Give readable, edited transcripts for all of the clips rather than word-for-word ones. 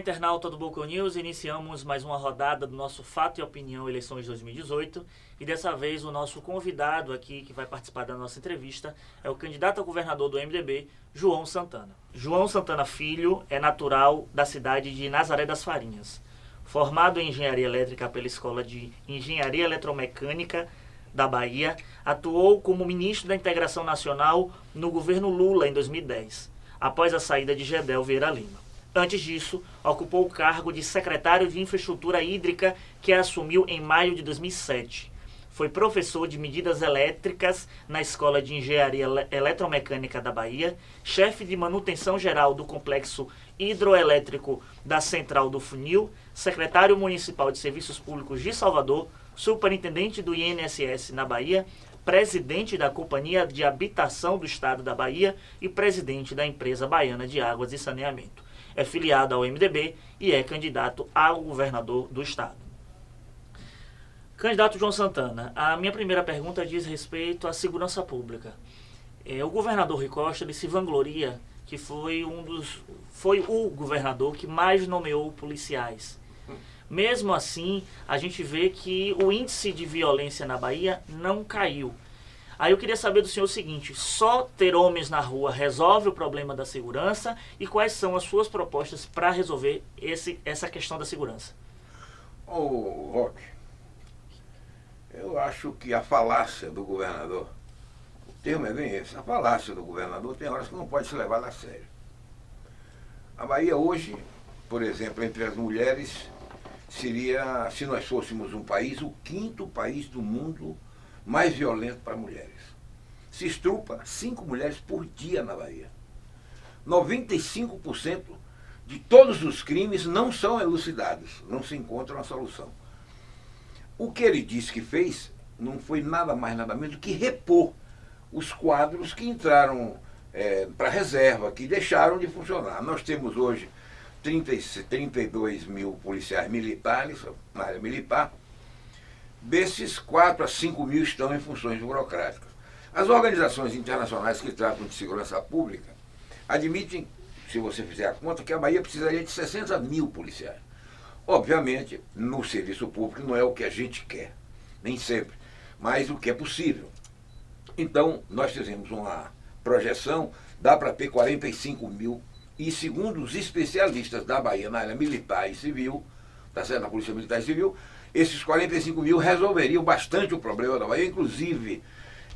internauta do Boca News, iniciamos mais uma rodada do nosso Fato e Opinião Eleições 2018 e dessa vez o nosso convidado aqui que vai participar da nossa entrevista é o candidato a governador do MDB, João Santana. João Santana Filho é natural da cidade de Nazaré das Farinhas. Formado em Engenharia Elétrica pela Escola de Engenharia Eletromecânica da Bahia, atuou como ministro da Integração Nacional no governo Lula em 2010, após a saída de Gedel Vieira Lima. Antes disso, ocupou o cargo de secretário de Infraestrutura Hídrica, que assumiu em maio de 2007. Foi professor de medidas elétricas na Escola de Engenharia Eletromecânica da Bahia, chefe de manutenção geral do Complexo Hidroelétrico da Central do Funil, secretário municipal de Serviços Públicos de Salvador, superintendente do INSS na Bahia, presidente da Companhia de Habitação do Estado da Bahia e presidente da Empresa Baiana de Águas e Saneamento. É filiado ao MDB e é candidato ao governador do estado. Candidato João Santana, a minha primeira pergunta diz respeito à segurança pública. O governador Rui Costa ele se vangloria que foi o governador que mais nomeou policiais. Mesmo assim, a gente vê que o índice de violência na Bahia não caiu. Aí eu queria saber do senhor o seguinte: só ter homens na rua resolve o problema da segurança? E quais são as suas propostas para resolver essa questão da segurança? Ô, Roque, eu acho que a falácia do governador, o termo é bem esse, a falácia do governador tem horas que não pode ser levada a sério. A Bahia hoje, por exemplo, entre as mulheres, seria, se nós fôssemos um país, o 5º país do mundo mais violento para mulheres. Se estrupa 5 mulheres por dia na Bahia. 95% de todos os crimes não são elucidados, não se encontra uma solução. O que ele disse que fez não foi nada mais, nada menos do que repor os quadros que entraram para a reserva, que deixaram de funcionar. Nós temos hoje 32 mil policiais militares na área militar. Desses, 4 a 5 mil estão em funções burocráticas. As organizações internacionais que tratam de segurança pública admitem, se você fizer a conta, que a Bahia precisaria de 60 mil policiais. Obviamente, no serviço público não é o que a gente quer, nem sempre, mas o que é possível. Então, nós fizemos uma projeção, dá para ter 45 mil, e segundo os especialistas da Bahia na área militar e civil, tá certo? Na Polícia Militar e Civil, esses 45 mil resolveriam bastante o problema da Bahia, inclusive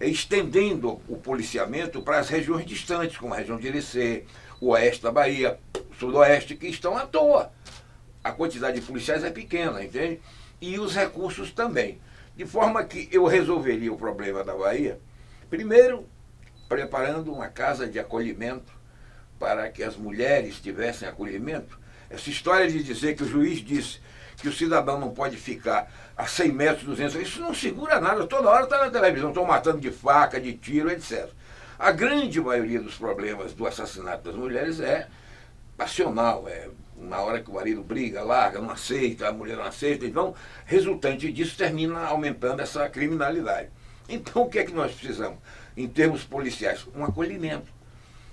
estendendo o policiamento para as regiões distantes, como a região de Irecê, o oeste da Bahia, o sudoeste, que estão à toa. A quantidade de policiais é pequena, entende? E os recursos também. De forma que eu resolveria o problema da Bahia, primeiro, preparando uma casa de acolhimento para que as mulheres tivessem acolhimento. Essa história de dizer que o juiz disse que o cidadão não pode ficar a 100 metros, 200, isso não segura nada, toda hora está na televisão, estão matando de faca, de tiro, etc. A grande maioria dos problemas do assassinato das mulheres é passional, na hora que o marido briga, larga, não aceita, a mulher não aceita, então, resultante disso, termina aumentando essa criminalidade. Então, o que é que nós precisamos, em termos policiais? Um acolhimento.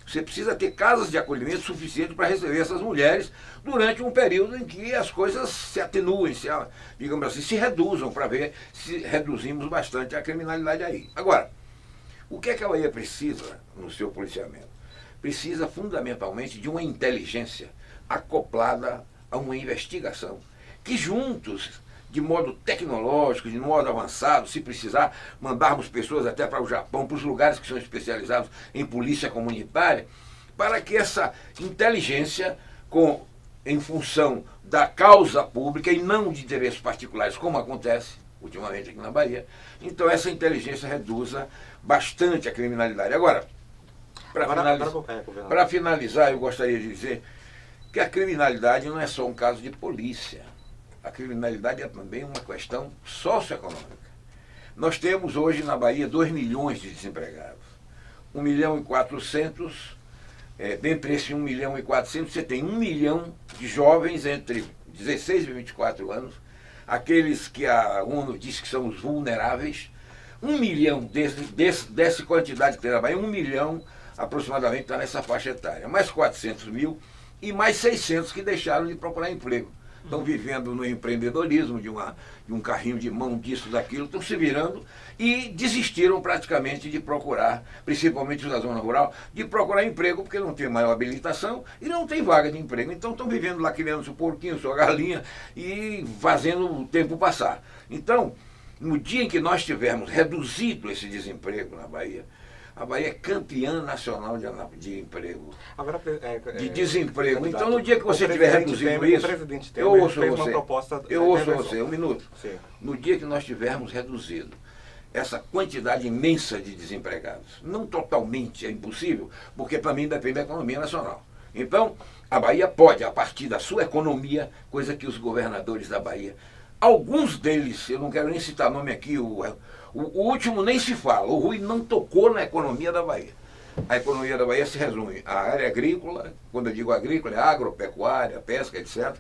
Você precisa ter casas de acolhimento suficientes para receber essas mulheres durante um período em que as coisas se atenuem, digamos assim, se reduzam, para ver se reduzimos bastante a criminalidade aí. Agora, o que é que a Bahia precisa no seu policiamento? Precisa fundamentalmente de uma inteligência acoplada a uma investigação, que juntos, de modo tecnológico, de modo avançado, se precisar, mandarmos pessoas até para o Japão, para os lugares que são especializados em polícia comunitária, para que essa inteligência, em função da causa pública e não de interesses particulares, como acontece ultimamente aqui na Bahia, então essa inteligência reduza bastante a criminalidade. Agora, para finalizar, eu gostaria de dizer que a criminalidade não é só um caso de polícia. A criminalidade é também uma questão socioeconômica. Nós temos hoje na Bahia 2 milhões de desempregados. 1.400.000, dentre esses 1.400.000, você tem 1 milhão de jovens entre 16 e 24 anos, aqueles que a ONU diz que são os vulneráveis. 1 milhão dessa quantidade que tem na Bahia, 1 milhão aproximadamente está nessa faixa etária, mais 400 mil e mais 600 que deixaram de procurar emprego. Estão vivendo no empreendedorismo, de um carrinho de mão, disso, daquilo, estão se virando e desistiram praticamente de procurar, principalmente na zona rural, de procurar emprego, porque não tem maior habilitação e não tem vaga de emprego. Então estão vivendo lá, criando seu porquinho, sua galinha e fazendo o tempo passar. Então, no dia em que nós tivermos reduzido esse desemprego na Bahia, a Bahia é campeã nacional de emprego, Agora, de desemprego. candidato, Então, no dia que você tiver reduzido Temer, isso, o presidente eu Temer ouço fez você, uma proposta eu ouço você, um minuto. Sim. No dia que nós tivermos reduzido essa quantidade imensa de desempregados, não totalmente, é impossível, porque para mim depende da economia nacional. Então, a Bahia pode, a partir da sua economia, coisa que os governadores da Bahia, alguns deles, eu não quero nem citar nome aqui, o último nem se fala, o Rui não tocou na economia da Bahia. A economia da Bahia se resume à área agrícola, quando eu digo agrícola, é agropecuária, pesca, etc.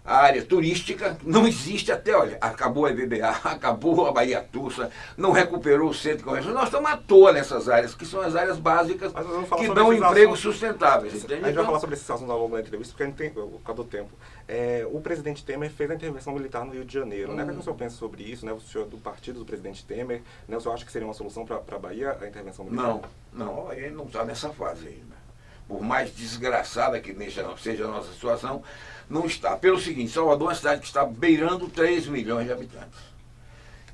A área turística não existe até, olha, acabou a EBBA, acabou a Bahia Tussa, não recuperou o centro comercial. Nós estamos à toa nessas áreas, que são as áreas básicas que dão empregos sustentáveis. Entende? A gente vai falar sobre esses assuntos ao longo da entrevista, porque a gente tem, por causa do tempo. O presidente Temer fez a intervenção militar no Rio de Janeiro. Né? O que o senhor pensa sobre isso? Né? O senhor é do partido do presidente Temer, né? O senhor acha que seria uma solução para a Bahia, a intervenção militar? Não, ele não está nessa fase ainda. Por mais desgraçada que seja a nossa situação, não está. Pelo seguinte, Salvador é uma cidade que está beirando 3 milhões de habitantes.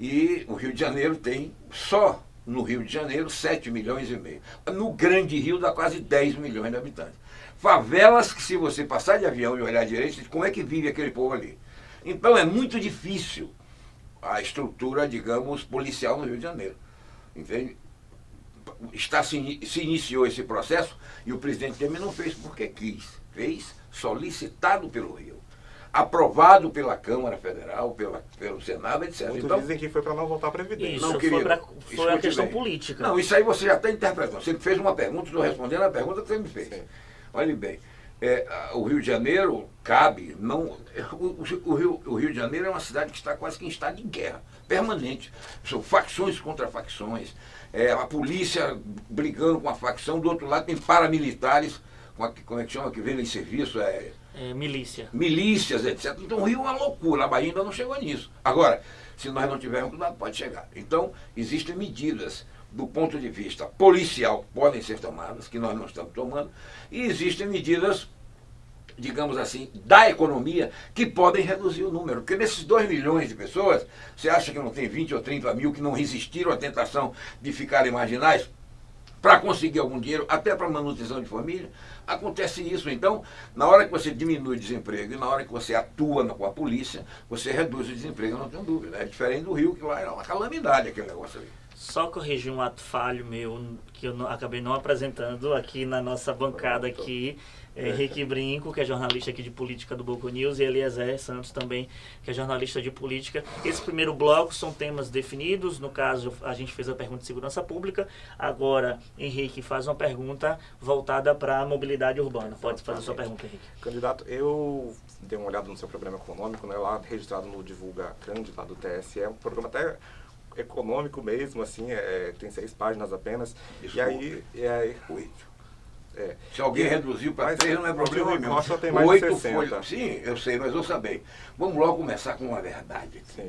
E o Rio de Janeiro tem, só no Rio de Janeiro, 7 milhões e meio. No Grande Rio dá quase 10 milhões de habitantes. Favelas que, se você passar de avião e olhar direito, como é que vive aquele povo ali? Então é muito difícil a estrutura, digamos, policial no Rio de Janeiro. Entende? Se iniciou esse processo e o presidente Temer não fez porque quis. Fez solicitado pelo Rio, aprovado pela Câmara Federal, pelo Senado, etc. Muitos então, dizem que foi para não voltar à Previdência. Isso, não, foi a questão política. Não, isso aí você já está interpretando. Você me fez uma pergunta, estou respondendo a pergunta que você me fez. Sim. Olhe bem, o Rio de Janeiro cabe, não, o Rio de Janeiro é uma cidade que está quase que em estado de guerra, permanente. São facções contra facções, a polícia brigando com a facção, do outro lado tem paramilitares, como é que chama, que vem em serviço, milícia. Milícias, etc. Então o Rio é uma loucura, a Bahia ainda não chegou nisso. Agora, se nós não tivermos cuidado, pode chegar. Então, existem medidas do ponto de vista policial que podem ser tomadas, que nós não estamos tomando, e existem medidas, digamos assim, da economia, que podem reduzir o número. Porque nesses 2 milhões de pessoas, você acha que não tem 20 ou 30 mil que não resistiram à tentação de ficarem marginais para conseguir algum dinheiro, até para manutenção de família? Acontece isso. Então, na hora que você diminui o desemprego e na hora que você atua com a polícia, você reduz o desemprego, não tenho dúvida. É diferente do Rio, que lá é uma calamidade aquele negócio ali. Só corrigir um ato falho meu, que eu acabei não apresentando aqui na nossa bancada aqui. Henrique Brinco, que é jornalista aqui de política do Boco News, e Eliezer Santos também, que é jornalista de política. Esse primeiro bloco são temas definidos, no caso a gente fez a pergunta de segurança pública, agora Henrique faz uma pergunta voltada para a mobilidade urbana. Pode fazer a sua pergunta, Henrique. Candidato, eu dei uma olhada no seu programa econômico, né, lá registrado no Divulga Cândido, lá do TSE, um programa até econômico mesmo, assim, tem 6 páginas apenas. Desculpa. E aí 8. Se alguém reduziu para 3, não é problema meu. Nossa, tem mais de 60. folhas. Sim, eu sei, mas eu saber. Vamos logo começar com uma verdade aqui. Sim.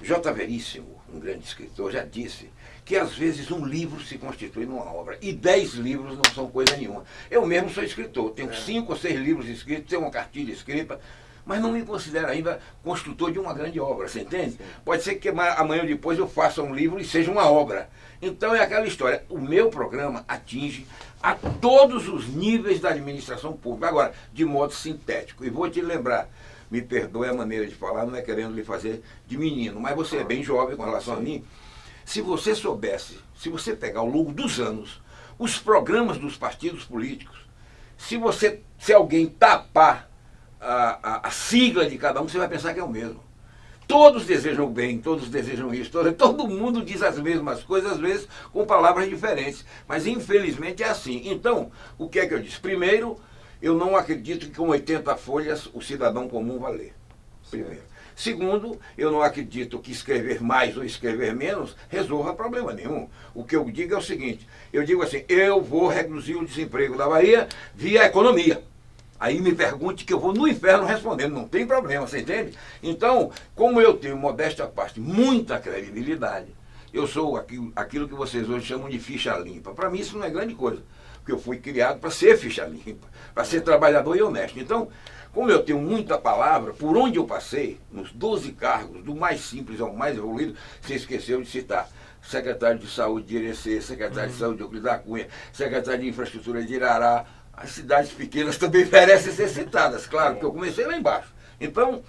J. Veríssimo, um grande escritor, já disse que às vezes um livro se constitui numa obra e 10 livros não são coisa nenhuma. Eu mesmo sou escritor, tenho 5 ou 6 livros escritos, tenho uma cartilha escrita, mas não me considero ainda construtor de uma grande obra, você entende? Sim. Pode ser que amanhã ou depois eu faça um livro e seja uma obra. Então é aquela história, o meu programa atinge a todos os níveis da administração pública, agora, de modo sintético. E vou te lembrar, me perdoe a maneira de falar, não é querendo lhe fazer de menino, mas você é bem jovem com relação a mim. Se você soubesse, se você pegar ao longo dos anos, os programas dos partidos políticos, se alguém tapar a sigla de cada um, você vai pensar que é o mesmo. Todos desejam o bem, todos desejam isso, todo mundo diz as mesmas coisas, às vezes com palavras diferentes, mas infelizmente é assim. Então, o que é que eu disse? Primeiro, eu não acredito que com 80 folhas o cidadão comum vai ler. Primeiro. Segundo, eu não acredito que escrever mais ou escrever menos resolva problema nenhum. O que eu digo é o seguinte, eu digo assim, eu vou reduzir o desemprego da Bahia via economia. Aí me pergunte que eu vou no inferno respondendo, não tem problema, você entende? Então, como eu tenho, modéstia à parte, muita credibilidade, eu sou aquilo que vocês hoje chamam de ficha limpa. Para mim isso não é grande coisa, porque eu fui criado para ser ficha limpa, para ser trabalhador e honesto. Então, como eu tenho muita palavra, por onde eu passei, nos 12 cargos, do mais simples ao mais evoluído, você esqueceu de citar secretário de Saúde de Irecê, secretário de Saúde de Euclides da Cunha, secretário de Infraestrutura de Irará. As cidades pequenas também merecem ser citadas, claro, porque eu comecei lá embaixo. Então,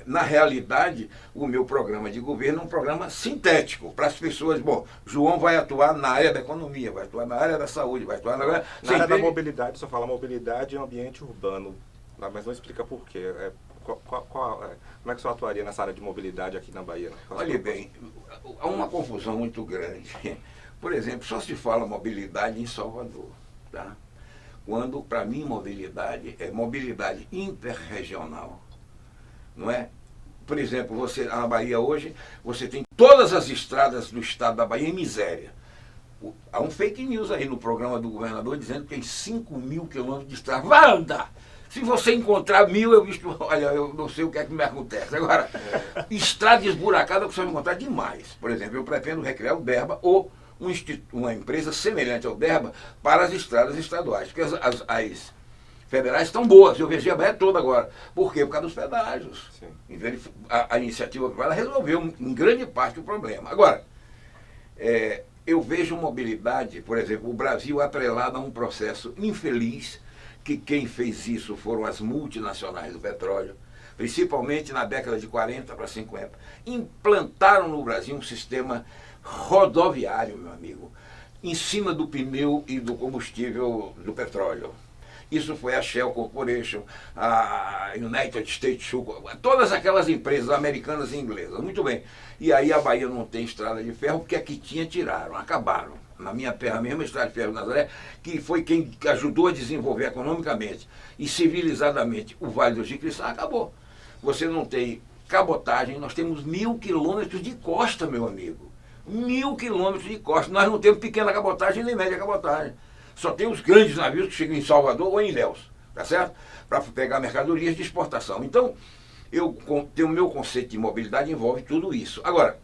na realidade, o meu programa de governo é um programa sintético, para as pessoas. Bom, João vai atuar na área da economia, vai atuar na área da saúde, vai atuar na área da mobilidade, só fala mobilidade em ambiente urbano, mas não explica por quê. Como é que o senhor atuaria nessa área de mobilidade aqui na Bahia? Olha bem, há uma confusão muito grande. Por exemplo, só se fala mobilidade em Salvador, tá? Quando, para mim, mobilidade é mobilidade interregional, não é? Por exemplo, você na Bahia hoje, você tem todas as estradas do estado da Bahia em miséria. Há um fake news aí no programa do governador dizendo que tem 5.000 quilômetros de estrada. Vai andar! Se você encontrar 1.000, eu visto, olha, eu não sei o que é que me acontece. Agora, estrada esburacada você vai encontrar demais. Por exemplo, eu pretendo recriar o DERBA ou uma empresa semelhante ao DERBA para as estradas estaduais, porque as federais estão boas, eu vejo a Bahia toda agora. Por quê? Por causa dos pedágios. A iniciativa privada resolveu em grande parte o problema. Agora, eu vejo mobilidade, por exemplo, o Brasil atrelado a um processo infeliz, que quem fez isso foram as multinacionais do petróleo, principalmente na década de 40 para 50, implantaram no Brasil um sistema rodoviário, meu amigo, em cima do pneu e do combustível do petróleo. Isso foi a Shell Corporation, a United States Sugar, todas aquelas empresas americanas e inglesas. Muito bem. E aí a Bahia não tem estrada de ferro, porque a que tinha tiraram, acabaram. Na minha terra mesmo, a estrada de ferro de Nazaré, que foi quem ajudou a desenvolver economicamente e civilizadamente o Vale do Jiquiriçá, acabou. Você não tem cabotagem, nós temos 1.000 quilômetros de costa, meu amigo. 1.000 quilômetros de costa. Nós não temos pequena cabotagem nem média cabotagem. Só tem os grandes navios que chegam em Salvador ou em Ilhéus, tá certo? Para pegar mercadorias de exportação. Então, o meu conceito de mobilidade envolve tudo isso. Agora,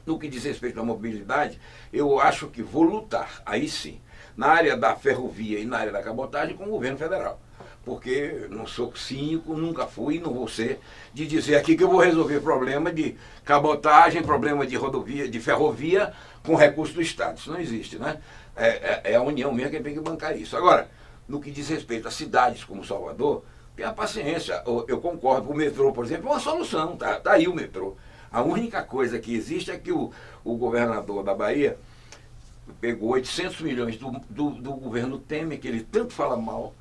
no que diz respeito à mobilidade, eu acho que vou lutar, aí sim, na área da ferrovia e na área da cabotagem com o governo federal. Porque não sou cínico, nunca fui e não vou ser, de dizer aqui que eu vou resolver problema de cabotagem, problema de rodovia, de ferrovia com recurso do Estado. Isso não existe, né? É a União mesmo que tem que bancar isso. Agora, no que diz respeito a cidades como Salvador, tenha paciência. Eu concordo, o metrô, por exemplo, é uma solução, tá aí o metrô. A única coisa que existe é que o governador da Bahia pegou 800 milhões do governo Temer, que ele tanto fala mal,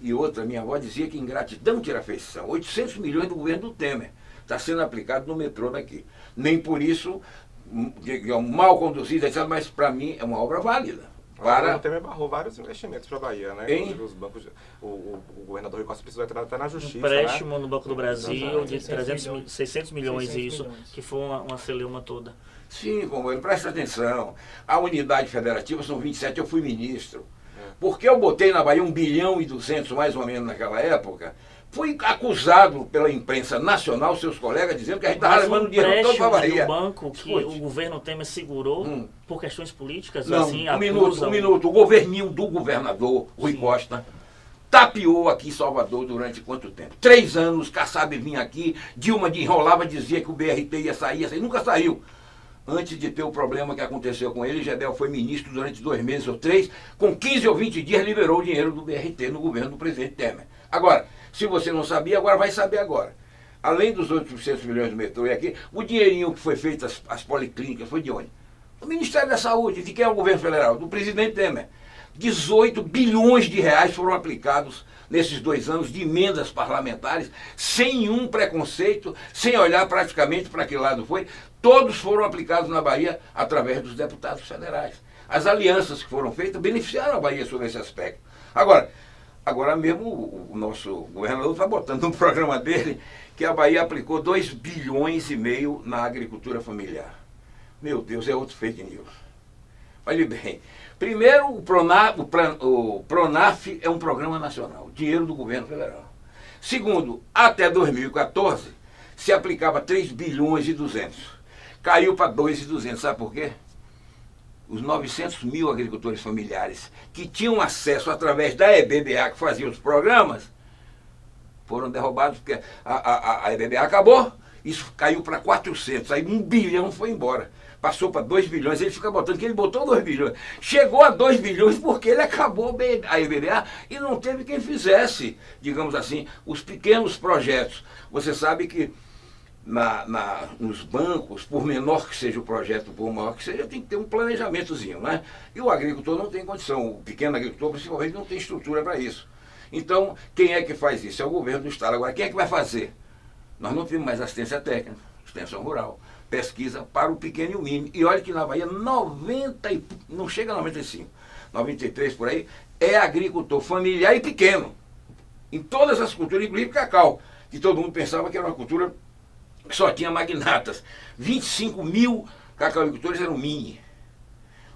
e outra, minha avó dizia que ingratidão tira afeição. 800 milhões do governo do Temer está sendo aplicado no metrô daqui. Nem por isso, mal conduzido, mas para mim é uma obra válida. O Temer barrou vários investimentos para a Bahia, né? Os bancos, o governador Rui Costa precisou entrar até na justiça. Empréstimo, né? No Banco do Brasil de 600 milhões, 600 isso, milhões. Que foi uma celeuma toda. Sim, Romualdo, presta atenção. A unidade federativa são 27, eu fui ministro. Porque eu botei na Bahia 1 bilhão e 200 mais ou menos naquela época, fui acusado pela imprensa nacional, seus colegas, dizendo que a gente estava levando dinheiro todo para a Bahia. Um banco que o governo Temer segurou por questões políticas, não, assim, um minuto. O governinho do governador Rui Costa tapeou aqui em Salvador durante quanto tempo? 3 anos, Kassab vinha aqui, Dilma enrolava, dizia que o BRT ia sair, nunca saiu. Antes de ter o problema que aconteceu com ele, Gedel foi ministro durante 2 meses ou 3, com 15 ou 20 dias liberou o dinheiro do BRT no governo do presidente Temer. Agora, se você não sabia, agora vai saber agora. Além dos 800 milhões do metrô e aqui, o dinheirinho que foi feito, as policlínicas, foi de onde? Do Ministério da Saúde. De quem é o governo federal? Do presidente Temer. 18 bilhões de reais foram aplicados nesses 2 anos de emendas parlamentares, sem nenhum preconceito, sem olhar praticamente para que lado foi. Todos foram aplicados na Bahia através dos deputados federais. As alianças que foram feitas beneficiaram a Bahia sobre esse aspecto. Agora mesmo o nosso governador está botando no programa dele que a Bahia aplicou 2,5 bilhões na agricultura familiar. Meu Deus, é outro fake news. Olhe bem, primeiro o Pronaf é um programa nacional, dinheiro do governo federal. Segundo, até 2014 se aplicava 3 bilhões e 200. Caiu para 2.200, sabe por quê? Os 900 mil agricultores familiares que tinham acesso através da EBBA, que fazia os programas, foram derrubados porque a EBBA acabou, isso caiu para 400, aí 1 bilhão foi embora. Passou para 2 bilhões, ele fica botando que ele botou 2 bilhões. Chegou a 2 bilhões porque ele acabou a EBBA e não teve quem fizesse, digamos assim, os pequenos projetos. Você sabe que nos bancos, por menor que seja o projeto, por maior que seja, tem que ter um planejamentozinho, né? E o agricultor não tem condição, o pequeno agricultor principalmente não tem estrutura para isso. Então, quem é que faz isso? É o governo do Estado. Agora, quem é que vai fazer? Nós não temos mais assistência técnica, extensão rural, pesquisa para o pequeno e o mínimo. E olha que na Bahia, não chega a 95, 93 por aí, é agricultor familiar e pequeno. Em todas as culturas, inclusive cacau, que todo mundo pensava que era uma cultura que só tinha magnatas. 25 mil cacauicultores eram mini,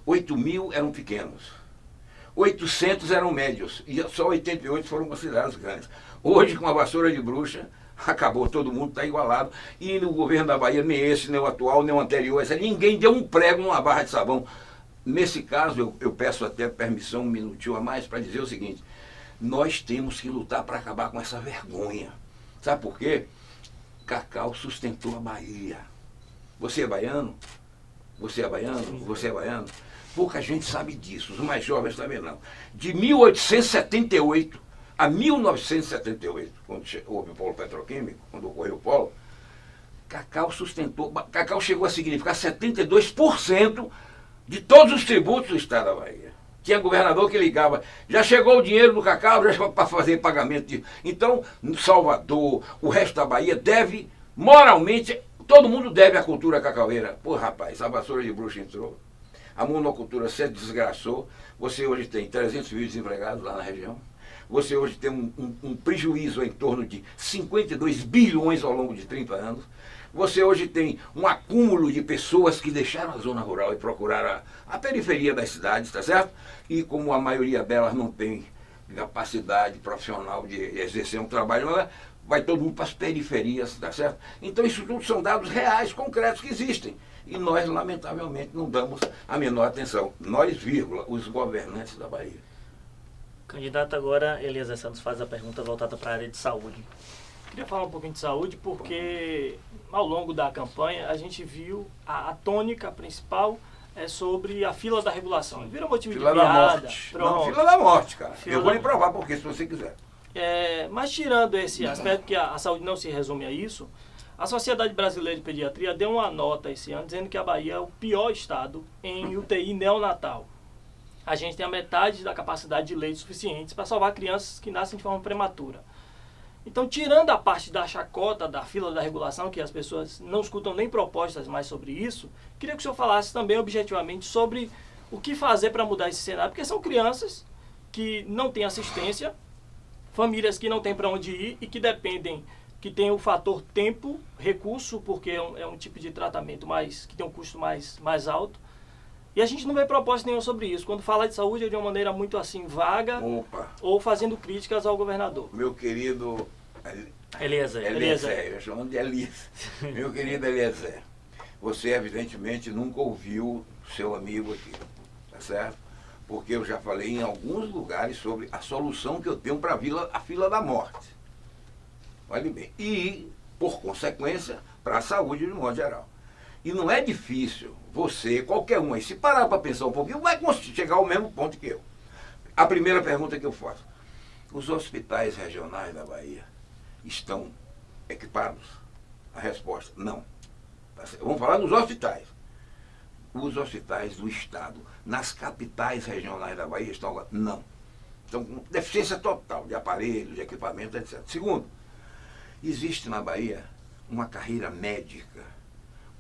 8 mil eram pequenos, 800 eram médios, e só 88 foram considerados grandes. Hoje, com a vassoura de bruxa, acabou, todo mundo está igualado. E no governo da Bahia, nem esse, nem o atual, nem o anterior, ninguém deu um prego numa barra de sabão. Nesse caso, eu peço até permissão, um minutinho a mais, para dizer o seguinte: nós temos que lutar para acabar com essa vergonha. Sabe por quê? Cacau sustentou a Bahia. Você é baiano? Você é baiano? Você é baiano? Pouca gente sabe disso, os mais jovens também não. De 1878 a 1978, quando houve o polo petroquímico, quando ocorreu o polo, cacau sustentou, cacau chegou a significar 72% de todos os tributos do estado da Bahia. Tinha governador que ligava, já chegou o dinheiro do cacau, já para fazer pagamento de... Então, Salvador, o resto da Bahia deve, moralmente, todo mundo deve à cultura cacaueira. Pô, rapaz, a vassoura de bruxa entrou, a monocultura se desgraçou, você hoje tem 300 mil desempregados lá na região, você hoje tem um prejuízo em torno de 52 bilhões ao longo de 30 anos, você hoje tem um acúmulo de pessoas que deixaram a zona rural e procuraram a periferia das cidades, tá certo? E como a maioria delas não tem capacidade profissional de exercer um trabalho, vai todo mundo para as periferias, tá certo? Então isso tudo são dados reais, concretos que existem. E nós, lamentavelmente, não damos a menor atenção. Nós, vírgula, os governantes da Bahia. Candidato, agora Eliezer Santos faz a pergunta voltada para a área de saúde. Queria falar um pouquinho de saúde porque ao longo da campanha a gente viu a tônica principal é sobre a fila da regulação. Vira motivo fila de piada. Da morte. Não, fila da morte, cara. Eu vou lhe provar porque, se você quiser. Mas tirando esse aspecto, que a saúde não se resume a isso, a Sociedade Brasileira de Pediatria deu uma nota esse ano dizendo que a Bahia é o pior estado em UTI neonatal. A gente tem a metade da capacidade de leitos suficientes para salvar crianças que nascem de forma prematura. Então, tirando a parte da chacota, da fila da regulação, que as pessoas não escutam nem propostas mais sobre isso, queria que o senhor falasse também objetivamente sobre o que fazer para mudar esse cenário, porque são crianças que não têm assistência, famílias que não têm para onde ir e que dependem, que tem o fator tempo, recurso, porque é um tipo de tratamento que tem um custo mais alto. E a gente não vê proposta nenhuma sobre isso. Quando fala de saúde é de uma maneira muito assim vaga. Opa. Ou fazendo críticas ao governador. Meu querido Eliezer. Eu chamo de Eliezer. Meu querido Eliezer, você evidentemente nunca ouviu seu amigo aqui, tá certo? Porque eu já falei em alguns lugares sobre a solução que eu tenho para a fila da morte. Olha bem. E, por consequência, para a saúde de modo geral. E não é difícil você, qualquer um aí, se parar para pensar um pouquinho, vai chegar ao mesmo ponto que eu. A primeira pergunta que eu faço: os hospitais regionais da Bahia estão equipados? A resposta: não. Vamos falar dos hospitais. Os hospitais do Estado, nas capitais regionais da Bahia, estão... Não. Estão com deficiência total de aparelhos, de equipamento, etc. Segundo, existe na Bahia uma carreira médica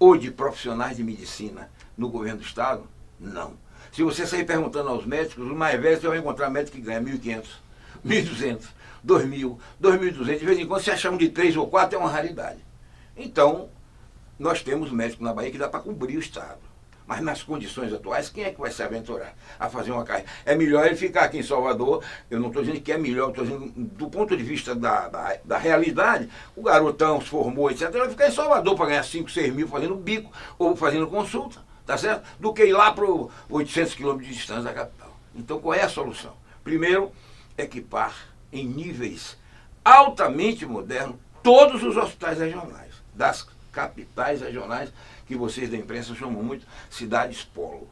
ou de profissionais de medicina no governo do Estado? Não. Se você sair perguntando aos médicos, os mais velhos, você vai encontrar médico que ganha 1.500, 1.200, 2.000, 2.200. De vez em quando, se acham de 3 ou 4, é uma raridade. Então, nós temos médicos na Bahia que dá para cobrir o Estado. Mas nas condições atuais, quem é que vai se aventurar a fazer uma carreira? É melhor ele ficar aqui em Salvador. Eu não estou dizendo que é melhor, estou dizendo do ponto de vista da realidade. O garotão se formou, etc. Ele vai ficar em Salvador para ganhar 5, 6 mil fazendo bico ou fazendo consulta, tá certo? Do que ir lá para 800 quilômetros de distância da capital. Então qual é a solução? Primeiro, equipar em níveis altamente modernos todos os hospitais regionais, das capitais regionais, que vocês da imprensa chamam muito cidades polo.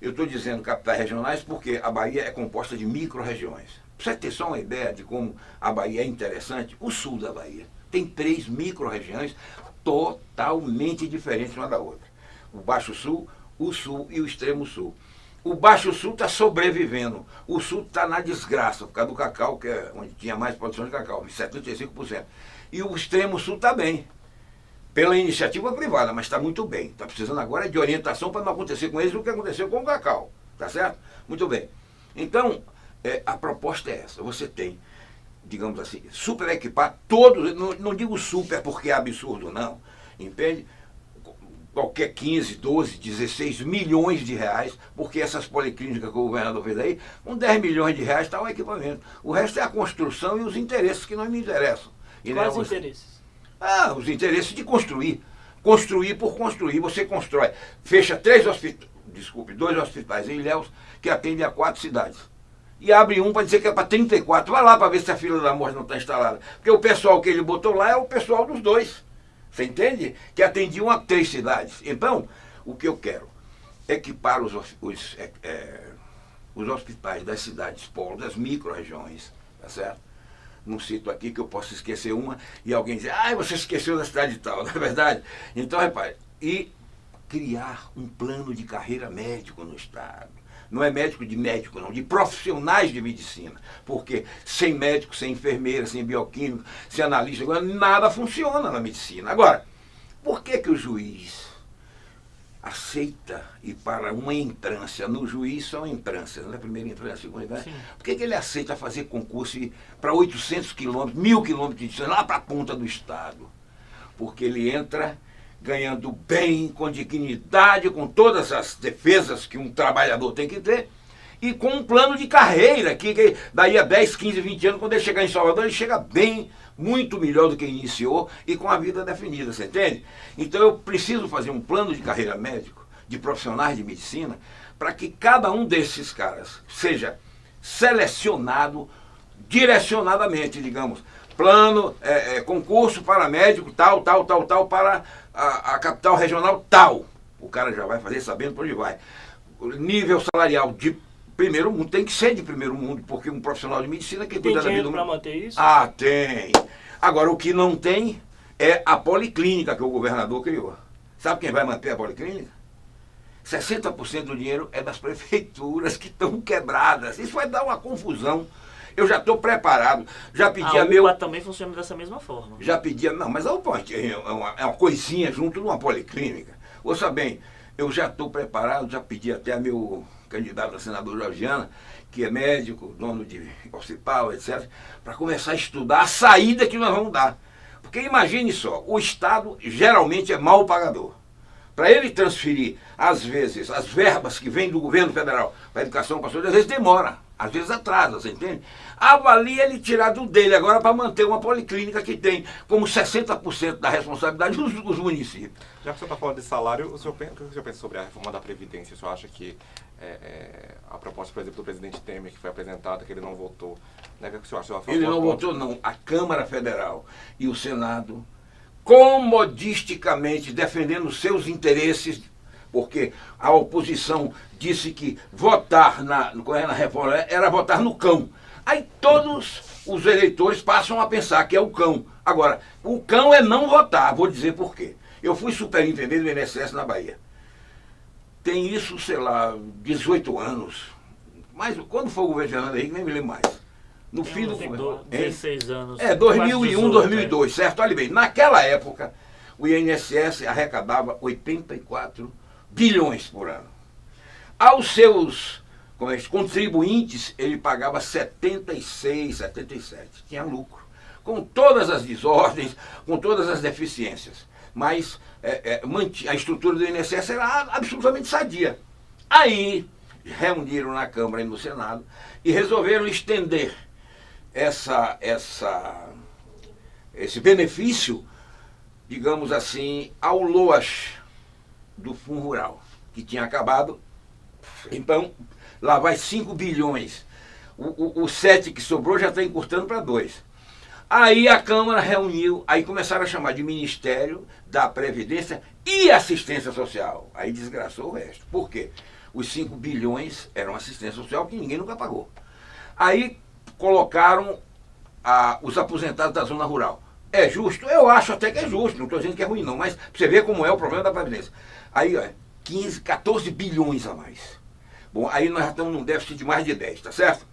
Eu estou dizendo capitais regionais porque a Bahia é composta de micro-regiões. Para você ter só uma ideia de como a Bahia é interessante, o sul da Bahia tem 3 micro-regiões totalmente diferentes uma da outra. O Baixo Sul, o Sul e o Extremo Sul. O Baixo Sul está sobrevivendo, o Sul está na desgraça, por causa do cacau, que é onde tinha mais produção de cacau, 75%. E o Extremo Sul está bem, pela iniciativa privada, mas está muito bem. Está precisando agora de orientação para não acontecer com eles o que aconteceu com o cacau. Tá certo? Muito bem. Então, a proposta é essa. Você tem, digamos assim, super equipar todos, não digo super porque é absurdo, não. Entende? Qualquer 15, 12, 16 milhões de reais, porque essas policlínicas que o governador fez aí, com 10 milhões de reais está o equipamento. O resto é a construção e os interesses que não me interessam. Quais interesses? Os interesses de construir. Construir por construir. Você constrói. Fecha 2 hospitais em Ilhéus, que atendem a 4 cidades. E abre um para dizer que é para 34. Vai lá para ver se a fila da morte não está instalada. Porque o pessoal que ele botou lá é o pessoal dos 2. Você entende? Que atendiam a 3 cidades. Então, o que eu quero? Equipar os hospitais das cidades polo, das micro-regiões. Tá certo? Não cito aqui que eu posso esquecer uma e alguém dizer, você esqueceu da cidade tal, não é verdade? Então, repare, e criar um plano de carreira médico no Estado. Não é médico, não, de profissionais de medicina. Porque sem médico, sem enfermeira, sem bioquímico, sem analista, nada funciona na medicina. Agora, por que o juiz aceita ir para uma entrância? No juiz são entrâncias, não é a primeira entrância, a segunda entrância. Por que ele aceita fazer concurso para 800 quilômetros, 1000 quilômetros de distância, lá para a ponta do Estado? Porque ele entra ganhando bem, com dignidade, com todas as defesas que um trabalhador tem que ter, e com um plano de carreira, que daí a 10, 15, 20 anos, quando ele chegar em Salvador, ele chega bem, muito melhor do que iniciou e com a vida definida, você entende? Então eu preciso fazer um plano de carreira médico, de profissionais de medicina, para que cada um desses caras seja selecionado direcionadamente, digamos, plano, concurso para médico, tal, para a capital regional tal. O cara já vai fazer sabendo para onde vai. O nível salarial de primeiro mundo tem que ser de primeiro mundo, porque um profissional de medicina que cuida da vida do mundo. Tem dinheiro para manter isso? Tem. Agora, o que não tem é a policlínica que o governador criou. Sabe quem vai manter a policlínica? 60% do dinheiro é das prefeituras que estão quebradas. Isso vai dar uma confusão. Eu já estou preparado, já pedi a UPA também funciona dessa mesma forma. Já pedi, não, mas a UPA é uma coisinha junto de uma policlínica. Ouça bem, eu já estou preparado, já pedi até a meu candidato a senador Georgiana, que é médico, dono de hospital, etc., para começar a estudar a saída que nós vamos dar. Porque imagine só, o Estado geralmente é mal pagador. Para ele transferir, às vezes, as verbas que vêm do governo federal para a educação, para a saúde, às vezes demora, às vezes atrasa, você entende? Avalia ele tirar do dele agora para manter uma policlínica que tem como 60% da responsabilidade os municípios. Já que você está falando de salário, o que o senhor pensa sobre a reforma da Previdência? O senhor acha que a proposta, por exemplo, do presidente Temer, que foi apresentada, que ele não votou, né? O que o senhor acha? Ele não votou, não. A Câmara Federal e o Senado, comodisticamente defendendo seus interesses, porque a oposição disse que votar na reforma era votar no cão. Aí todos os eleitores passam a pensar que é o cão. Agora, o cão é não votar, vou dizer por quê. Eu fui superintendente do INSS na Bahia. Tem isso, sei lá, 18 anos. Mas quando foi o governo de Fernando Henrique, nem me lembro mais. No fim do governo. 16 anos. 2001, 2002, certo? Olha bem, naquela época, o INSS arrecadava 84 bilhões por ano. Aos seus contribuintes, ele pagava 76, 77. Tinha lucro. Com todas as desordens, com todas as deficiências. mas a estrutura do INSS era absolutamente sadia. Aí reuniram na Câmara e no Senado e resolveram estender esse benefício, digamos assim, ao LOAS do Fundo Rural, que tinha acabado. Então, lá vai 5 bilhões. O 7 que sobrou já está encurtando para 2. Aí a Câmara reuniu, aí começaram a chamar de Ministério da Previdência e Assistência Social. Aí desgraçou o resto. Por quê? Os 5 bilhões eram assistência social que ninguém nunca pagou. Aí colocaram os aposentados da zona rural. É justo? Eu acho até que é justo, não estou dizendo que é ruim não, mas pra você ver como é o problema da Previdência. Aí, 14 bilhões a mais. Bom, aí nós já estamos num déficit de mais de 10, tá certo?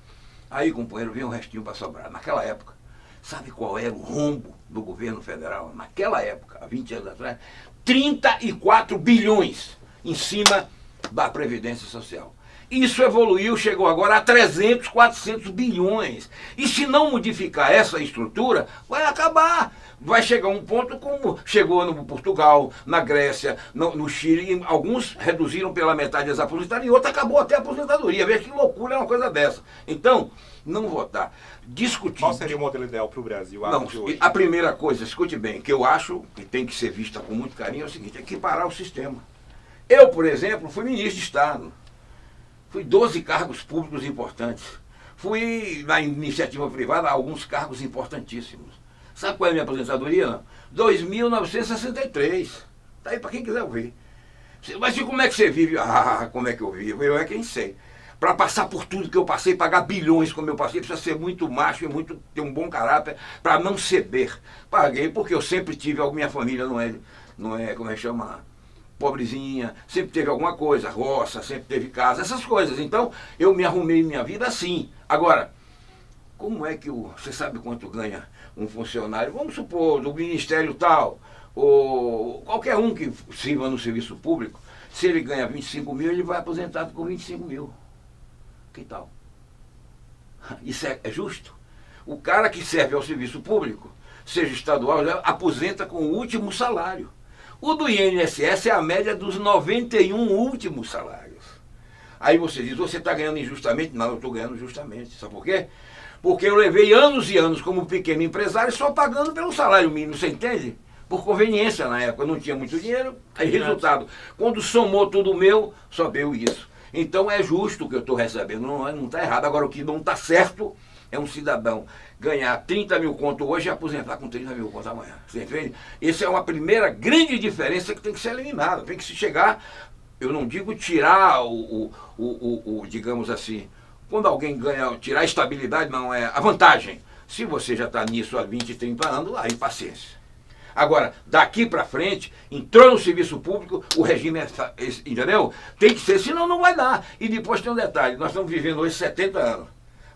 Aí, companheiro, vem um restinho para sobrar. Naquela época, sabe qual era o rombo do governo federal? Naquela época, há 20 anos atrás, 34 bilhões em cima da Previdência Social. Isso evoluiu, chegou agora a 300, 400 bilhões. E se não modificar essa estrutura, vai acabar. Vai chegar um ponto como chegou no Portugal, na Grécia, no Chile. Alguns reduziram pela metade as aposentadorias e outros acabou até a aposentadoria. Veja que loucura é uma coisa dessa. Então, não votar. Discutir. Qual seria o modelo ideal para o Brasil? Não, a primeira coisa, escute bem, que eu acho que tem que ser vista com muito carinho é o seguinte: equiparar o sistema. Eu, por exemplo, fui ministro de Estado. Fui 12 cargos públicos importantes. Fui, na iniciativa privada, a alguns cargos importantíssimos. Sabe qual é a minha aposentadoria? 2.963. Está aí para quem quiser ouvir. Mas e como é que você vive? Ah, como é que eu vivo? Eu é quem sei. Para passar por tudo que eu passei, pagar bilhões como eu passei, precisa ser muito macho e ter um bom caráter para não ceder. Paguei porque eu sempre tive, a minha família não é como é que chama? Pobrezinha, sempre teve alguma coisa, roça, sempre teve casa, essas coisas. Então, eu me arrumei minha vida assim. Agora, como é que você sabe quanto ganha um funcionário? Vamos supor, do ministério tal, ou qualquer um que sirva no serviço público, se ele ganha 25 mil, ele vai aposentado com 25 mil. Que tal? Isso é justo? O cara que serve ao serviço público, seja estadual, aposenta com o último salário. O do INSS é a média dos 91 últimos salários. Aí você diz, você está ganhando injustamente? Não, eu estou ganhando justamente. Sabe por quê? Porque eu levei anos e anos como pequeno empresário só pagando pelo salário mínimo, você entende? Por conveniência na época, eu não tinha muito dinheiro. Aí resultado, quando somou tudo meu, só deu isso. Então é justo o que eu estou recebendo, não está errado. Agora o que não está certo é um cidadão ganhar 30 mil conto hoje e aposentar com 30 mil conto amanhã. Você entende? Essa é uma primeira grande diferença que tem que ser eliminada. Tem que se chegar, eu não digo tirar digamos assim, quando alguém ganha, tirar a estabilidade, não é a vantagem. Se você já está nisso há 20, 30 anos, aí paciência. Agora, daqui para frente, entrou no serviço público, o regime entendeu? Tem que ser, senão não vai dar. E depois tem um detalhe, nós estamos vivendo hoje 70 anos.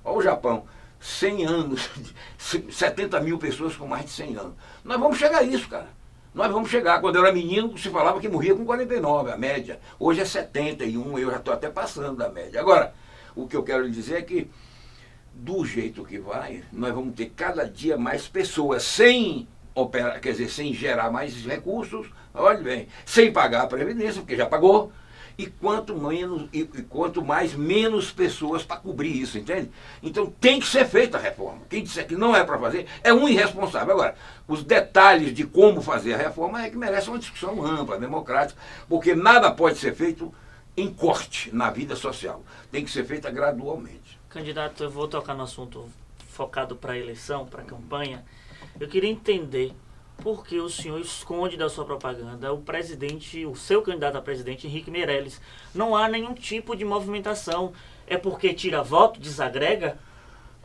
Olha o Japão, 100 anos, 70 mil pessoas com mais de 100 anos. Nós vamos chegar a isso, cara. Nós vamos chegar. Quando eu era menino, se falava que morria com 49, a média. Hoje é 71, eu já estou até passando da média. Agora, o que eu quero lhe dizer é que, do jeito que vai, nós vamos ter cada dia mais pessoas sem operar, quer dizer, sem gerar mais recursos, olha bem, sem pagar a Previdência, porque já pagou, e quanto mais menos pessoas para cobrir isso, entende? Então tem que ser feita a reforma. Quem disser que não é para fazer é um irresponsável. Agora, os detalhes de como fazer a reforma é que merece uma discussão ampla, democrática, porque nada pode ser feito em corte na vida social. Tem que ser feita gradualmente. Candidato, eu vou tocar no assunto focado para a eleição, para a campanha. Eu queria entender por que o senhor esconde da sua propaganda o presidente, o seu candidato a presidente, Henrique Meirelles. Não há nenhum tipo de movimentação. É porque tira voto, desagrega?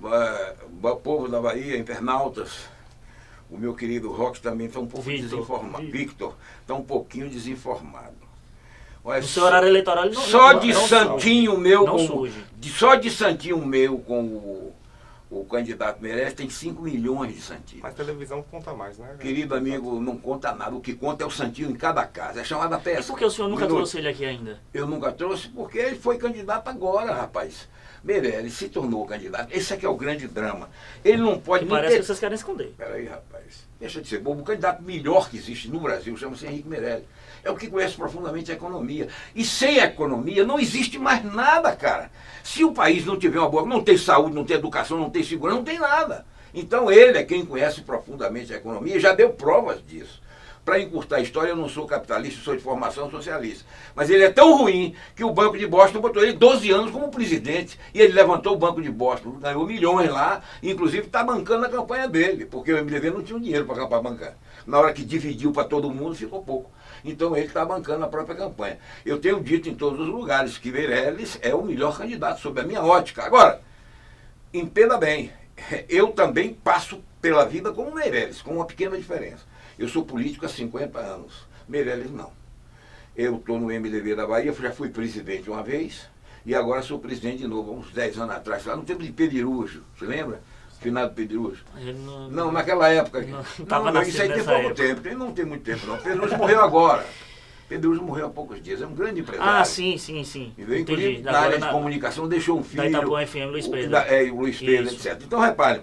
O povo da Bahia, internautas, o meu querido Roque também está um pouco desinformado. Victor está um pouquinho desinformado. Olha, no seu horário eleitoral ele não só de santinho meu não surge. Só de santinho meu com O candidato Meirelles tem 5 milhões de santinhos. Mas televisão conta mais, né? Querido amigo, não conta nada. O que conta é o santinho em cada casa. É chamada E peça. por que o senhor nunca trouxe ele aqui ainda? Eu nunca trouxe porque ele foi candidato agora, rapaz. Meirelles se tornou candidato. Esse aqui é o grande drama. Ele não pode... Que parece que vocês querem esconder. Peraí, rapaz. Deixa de ser bobo. O candidato melhor que existe no Brasil chama-se Henrique Meirelles. É o que conhece profundamente a economia. E sem a economia não existe mais nada, cara. Se o país não tiver uma boa... Não tem saúde, não tem educação, não tem segurança, não tem nada. Então ele é quem conhece profundamente a economia e já deu provas disso. Para encurtar a história, eu não sou capitalista, sou de formação socialista. Mas ele é tão ruim que o Banco de Boston botou ele 12 anos como presidente. E ele levantou o Banco de Boston, ganhou milhões lá, e inclusive está bancando a campanha dele, porque o MDB não tinha dinheiro para bancar. Na hora que dividiu para todo mundo, ficou pouco. Então ele está bancando a própria campanha. Eu tenho dito em todos os lugares que Meirelles é o melhor candidato, sob a minha ótica. Agora, entenda bem, eu também passo pela vida como Meirelles, com uma pequena diferença. Eu sou político há 50 anos, Meirelles não. Eu estou no MDB da Bahia, já fui presidente uma vez, e agora sou presidente de novo, uns 10 anos atrás, lá no tempo de Pedirujo, você lembra? Finado Pedirujo. Não, naquela época. Não, isso aí tem pouco tempo, ele não tem muito tempo não. Pedirujo morreu agora. Pedirujo morreu há poucos dias, é um grande empresário. Ah, sim. Inclusive, na área de comunicação, deixou um filho. Da Itapuã FM, Luiz Pedro. O Luiz Pedro, etc. Então, repare,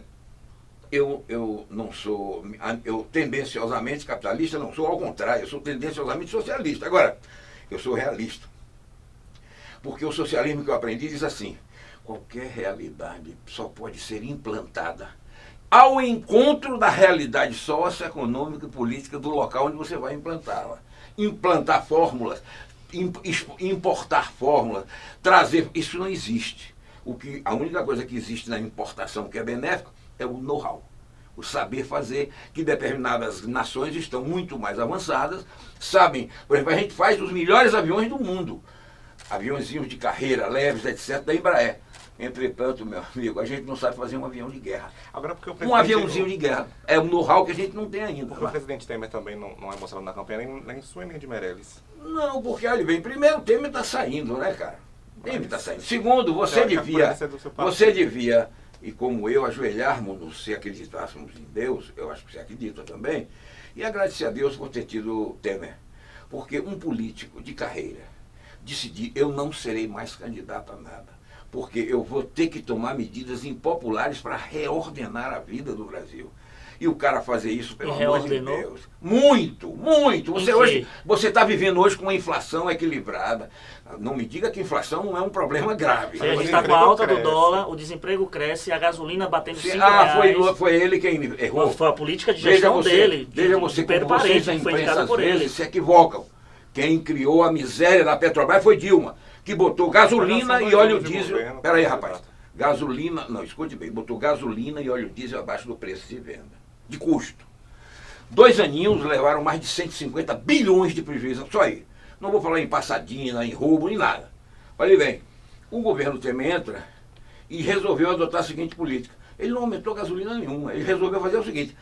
eu não sou, eu tendenciosamente capitalista, não sou, ao contrário, eu sou tendenciosamente socialista. Agora, eu sou realista. Porque o socialismo que eu aprendi diz assim, qualquer realidade só pode ser implantada ao encontro da realidade socioeconômica e política do local onde você vai implantá-la. Implantar fórmulas, importar fórmulas, trazer, isso não existe. A única coisa que existe na importação que é benéfica é o know-how, o saber fazer, que determinadas nações estão muito mais avançadas, sabem, por exemplo, a gente faz os melhores aviões do mundo, aviãozinhos de carreira, leves, etc., da Embraer. Entretanto, meu amigo, a gente não sabe fazer um avião de guerra. Agora, porque um aviãozinho de guerra. É um know-how que a gente não tem ainda. Porque o presidente Temer também não é mostrado na campanha, nem sua nem de Meirelles. Não, porque ele vem primeiro, o Temer está saindo, né, cara? Temer está saindo. Segundo, você devia, e como eu, ajoelharmos, se acreditássemos em Deus, eu acho que você acredita também, e agradecer a Deus por ter tido Temer. Porque um político de carreira decidir, eu não serei mais candidato a nada, porque eu vou ter que tomar medidas impopulares para reordenar a vida do Brasil. E o cara fazer isso, pelo amor de Deus. Muito. Você está vivendo hoje com uma inflação equilibrada. Não me diga que inflação não é um problema grave. A gente está com a alta do dólar, o desemprego cresce, a gasolina batendo R$5. Foi ele quem errou. Foi a política de gestão dele. Veja você, como vocês da imprensa às vezes se equivocam. Quem criou a miséria da Petrobras foi Dilma, que botou gasolina e óleo diesel. Peraí, rapaz. Gasolina, não, escute bem, botou gasolina e óleo diesel abaixo do preço de venda. De custo. 2 aninhos levaram mais de 150 bilhões de prejuízo, só aí. Não vou falar em passadinha, em roubo, em nada. Olha bem, o governo Temer entra e resolveu adotar a seguinte política. Ele não aumentou gasolina nenhuma, ele resolveu fazer o seguinte,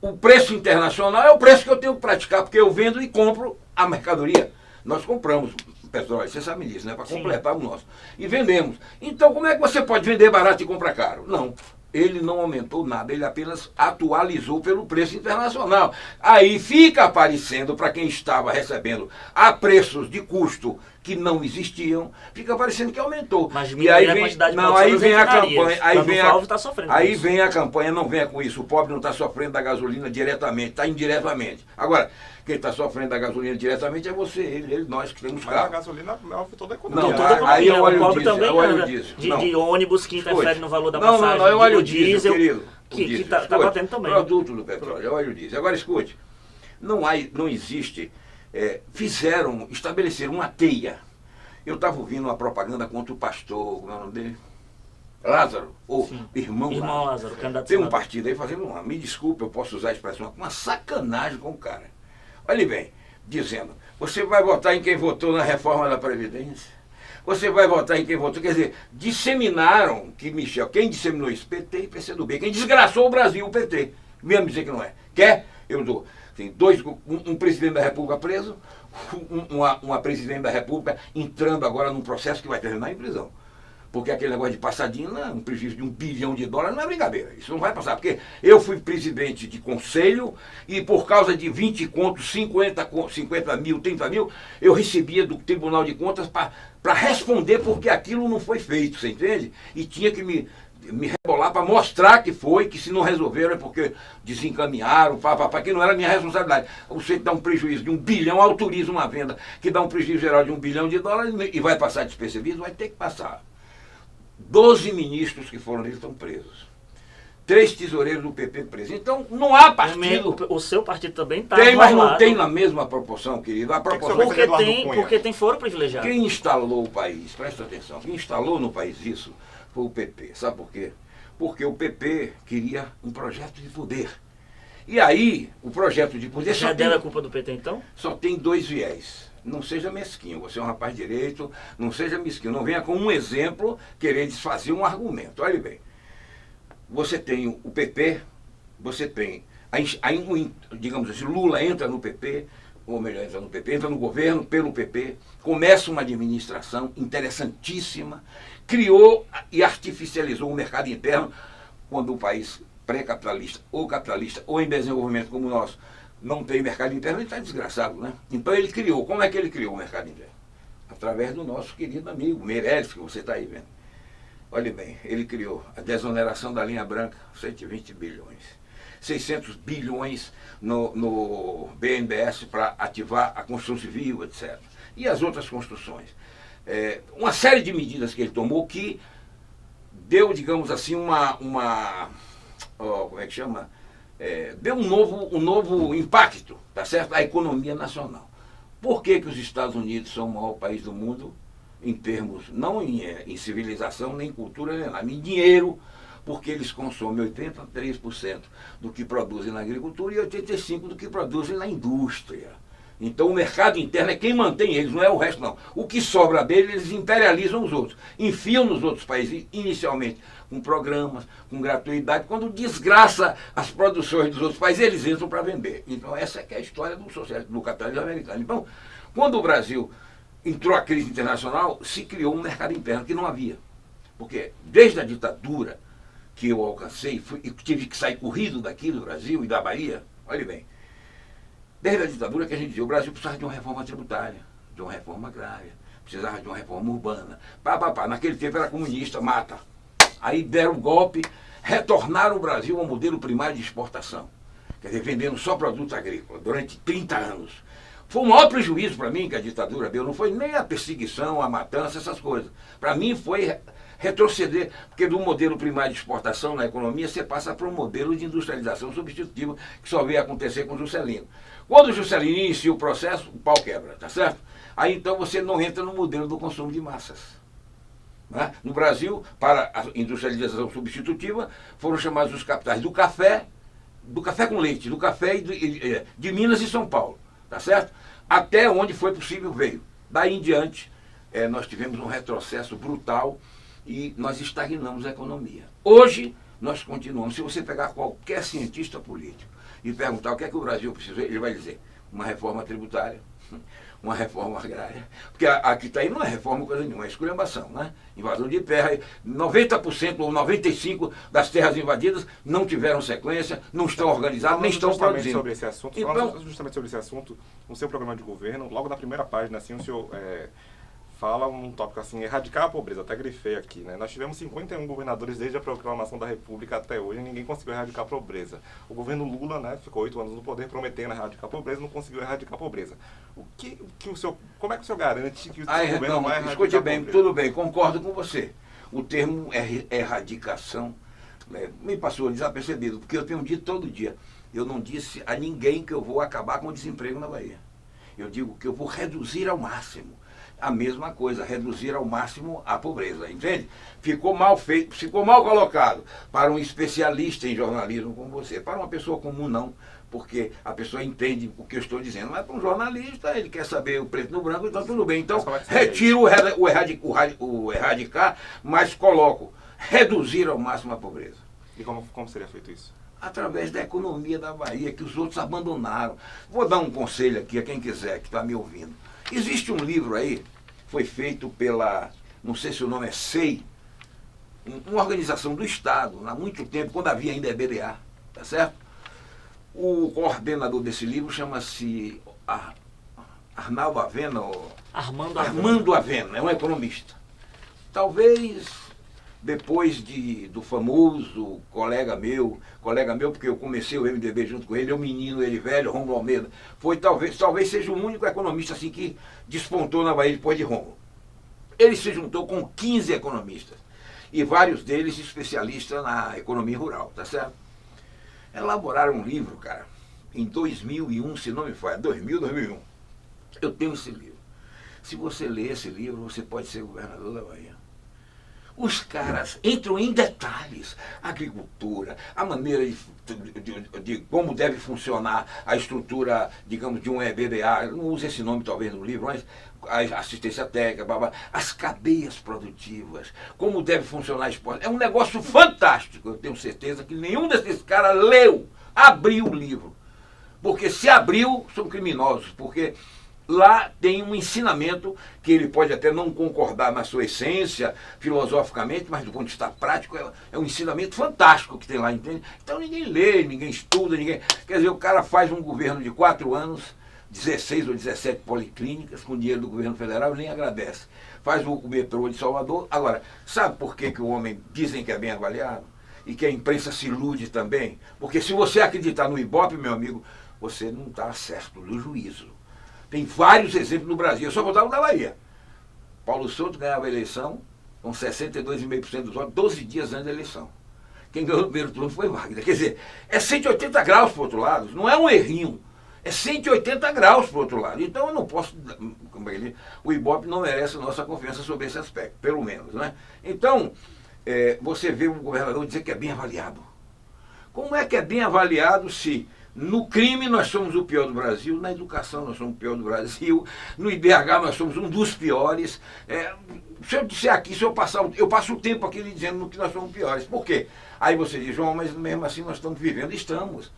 o preço internacional é o preço que eu tenho que praticar, porque eu vendo e compro a mercadoria. Nós compramos petróleo, você sabe disso, né? Para completar o nosso. E vendemos. Então como é que você pode vender barato e comprar caro? Não. Ele não aumentou nada, ele apenas atualizou pelo preço internacional. Aí fica aparecendo, para quem estava recebendo a preços de custo que não existiam, fica parecendo que aumentou. Mas e aí vem, a quantidade de não, aí vem a campanha, aí vem a campanha, não venha com isso. O pobre não está sofrendo da gasolina diretamente, está indiretamente. Agora, quem está sofrendo da gasolina diretamente é você, ele nós que temos carro. Mas a gasolina move toda a economia. Não, toda a economia. Aí eu olho o diesel, de ônibus que interfere no valor da passagem. Não, eu olho o diesel, querido. Que está batendo também. Produto do petróleo, eu olho o diesel. Agora escute, não existe, estabeleceram uma teia. Eu estava ouvindo uma propaganda contra o pastor, como é o nome dele? Lázaro, ou irmão Lázaro, candidato. Tem um partido aí fazendo me desculpe, eu posso usar a expressão, uma sacanagem com o cara. Olha bem, dizendo, você vai votar em quem votou na reforma da Previdência? Você vai votar em quem votou? Quer dizer, disseminaram quem disseminou isso? PT e PCdoB. Quem desgraçou o Brasil, o PT. Mesmo dizer que não é. Quer? Eu dou. Tem um presidente da República preso, uma presidente da República entrando agora num processo que vai terminar em prisão. Porque aquele negócio de passadinha, um prejuízo de $1 bilhão não é brincadeira. Isso não vai passar. Porque eu fui presidente de conselho e por causa de 20 contos, 50 mil, 30 mil, eu recebia do Tribunal de Contas para responder porque aquilo não foi feito, você entende? E tinha que me rebolar para mostrar que foi, que se não resolveram é porque desencaminharam, que não era minha responsabilidade. Você dá um prejuízo de $1 bilhão, autoriza uma venda que dá um prejuízo geral de $1 bilhão e vai passar despercebido, vai ter que passar. 12 ministros que foram eles estão presos. 3 tesoureiros do PP presos. Então, não há partido. O seu partido também está tem, mas não tem na mesma proporção, querido. A proporção porque tem foro privilegiado. Quem instalou o país, presta atenção, quem instalou no país isso foi o PP. Sabe por quê? Porque o PP queria um projeto de poder. E aí, o projeto de poder Já deu a culpa do PT, então? Só tem 2 viés. Não seja mesquinho, você é um rapaz direito, não seja mesquinho, não venha com um exemplo querer desfazer um argumento. Olha bem, você tem o PP, você tem, digamos assim, Lula entra no PP, ou melhor, entra no PP, entra no governo pelo PP, começa uma administração interessantíssima, criou e artificializou o mercado interno, quando o país pré-capitalista ou em desenvolvimento como o nosso, não tem mercado interno, ele está desgraçado, né? Então ele criou. Como é que ele criou o mercado interno? Através do nosso querido amigo Meirelles, que você está aí vendo. Olha bem, ele criou a desoneração da linha branca, 120 bilhões. 600 bilhões no BNDES para ativar a construção civil, etc. E as outras construções. Uma série de medidas que ele tomou que deu, digamos assim, como é que chama? Deu um novo impacto, tá certo? À economia nacional. Por que os Estados Unidos são o maior país do mundo em termos, não em civilização, nem em cultura, nem nada, em dinheiro? Porque eles consomem 83% do que produzem na agricultura e 85% do que produzem na indústria. Então o mercado interno é quem mantém eles, não é o resto não. O que sobra deles, eles imperializam os outros. Enfiam nos outros países, inicialmente com programas, com gratuidade. Quando desgraça as produções dos outros países, eles entram para vender. Então essa é que é a história do capitalismo americano. Então, quando o Brasil entrou a crise internacional, se criou um mercado interno que não havia. Porque desde a ditadura que eu alcancei, e tive que sair corrido daqui do Brasil e da Bahia, olha bem, desde a ditadura que a gente dizia, o Brasil precisava de uma reforma tributária, de uma reforma agrária, precisava de uma reforma urbana. Naquele tempo era comunista, mata. Aí deram um golpe, retornaram o Brasil ao modelo primário de exportação. Quer dizer, vendendo só produtos agrícolas, durante 30 anos. Foi o maior prejuízo para mim que a ditadura deu, não foi nem a perseguição, a matança, essas coisas. Para mim foi retroceder, porque do modelo primário de exportação na economia, você passa para um modelo de industrialização substitutiva, que só veio acontecer com o Juscelino. Quando o Juscelino inicia o processo, o pau quebra, tá certo? Aí então você não entra no modelo do consumo de massas. Né? No Brasil, para a industrialização substitutiva, foram chamados os capitais do café com leite, do café de Minas e São Paulo, tá certo? Até onde foi possível veio. Daí em diante, nós tivemos um retrocesso brutal e nós estagnamos a economia. Hoje, nós continuamos. Se você pegar qualquer cientista político e perguntar o que é que o Brasil precisa, ele vai dizer uma reforma tributária, uma reforma agrária. Porque a que está aí não é reforma coisa nenhuma, é esculhambação, né? Invasão de terra, 90% ou 95% das terras invadidas não tiveram sequência, não estão organizadas, nem estão produzindo. Sobre esse assunto, então, justamente sobre esse assunto, no seu programa de governo, logo na primeira página, assim, o senhor fala um tópico assim, erradicar a pobreza, até grifei aqui, né? Nós tivemos 51 governadores desde a proclamação da República até hoje e ninguém conseguiu erradicar a pobreza. O governo Lula, né, ficou 8 anos no poder prometendo erradicar a pobreza, não conseguiu erradicar a pobreza. Como é que o senhor garante que o seu governo vai erradicar escute bem, a pobreza? tudo bem, concordo com você. O termo erradicação me passou desapercebido, porque eu tenho dito todo dia, eu não disse a ninguém que eu vou acabar com o desemprego na Bahia. Eu digo que eu vou reduzir ao máximo. A mesma coisa, reduzir ao máximo a pobreza, entende? Ficou mal feito, ficou mal colocado para um especialista em jornalismo como você. Para uma pessoa comum não, porque a pessoa entende o que eu estou dizendo. Mas para um jornalista, ele quer saber o preto no branco, então tudo bem. Então, retiro o erradicar, mas coloco reduzir ao máximo a pobreza. E como seria feito isso? Através da economia da Bahia, que os outros abandonaram. Vou dar um conselho aqui a quem quiser, que está me ouvindo. Existe um livro aí, foi feito pela, não sei se o nome é SEI, uma organização do Estado, há muito tempo, quando havia ainda EBDA, tá certo? O coordenador desse livro chama-se Arnaldo Avena, Armando Avena, é um economista. Talvez depois do famoso colega meu, porque eu comecei o MDB junto com ele, eu menino, ele velho, Rômulo Almeida, talvez seja o único economista assim que despontou na Bahia depois de Rômulo. Ele se juntou com 15 economistas, e vários deles especialistas na economia rural, tá certo? Elaboraram um livro, cara, em 2001, se não me falha, 2001. Eu tenho esse livro. Se você ler esse livro, você pode ser governador da Bahia. Os caras entram em detalhes, a agricultura, a maneira de como deve funcionar a estrutura, digamos, de um EBDA, não uso esse nome talvez no livro, mas a assistência técnica, as cadeias produtivas, como deve funcionar a esporte. É um negócio fantástico, eu tenho certeza que nenhum desses caras abriu o livro. Porque se abriu, são criminosos, porque lá tem um ensinamento que ele pode até não concordar na sua essência, filosoficamente, mas do ponto de vista prático, é um ensinamento fantástico que tem lá, entende? Então ninguém lê, ninguém estuda, Quer dizer, o cara faz um governo de 4 anos, 16 ou 17 policlínicas, com dinheiro do governo federal, e nem agradece. Faz o metrô de Salvador. Agora, sabe por que o homem dizem que é bem avaliado? E que a imprensa se ilude também? Porque se você acreditar no Ibope, meu amigo, você não está certo do juízo. Tem vários exemplos no Brasil. Eu só vou dar um da Bahia. Paulo Souto ganhava a eleição com 62,5% dos votos, 12 dias antes da eleição. Quem ganhou o primeiro turno foi Wagner. Quer dizer, é 180 graus para o outro lado. Não é um errinho. É 180 graus para o outro lado. Então eu não posso... O Ibope não merece a nossa confiança sobre esse aspecto, pelo menos, né? Então, você vê o governador dizer que é bem avaliado. Como é que é bem avaliado se... No crime nós somos o pior do Brasil, na educação nós somos o pior do Brasil, no IDH nós somos um dos piores. Se eu disser aqui, eu passo o tempo aqui lhe dizendo que nós somos piores. Por quê? Aí você diz, João, mas mesmo assim nós estamos vivendo. Estamos,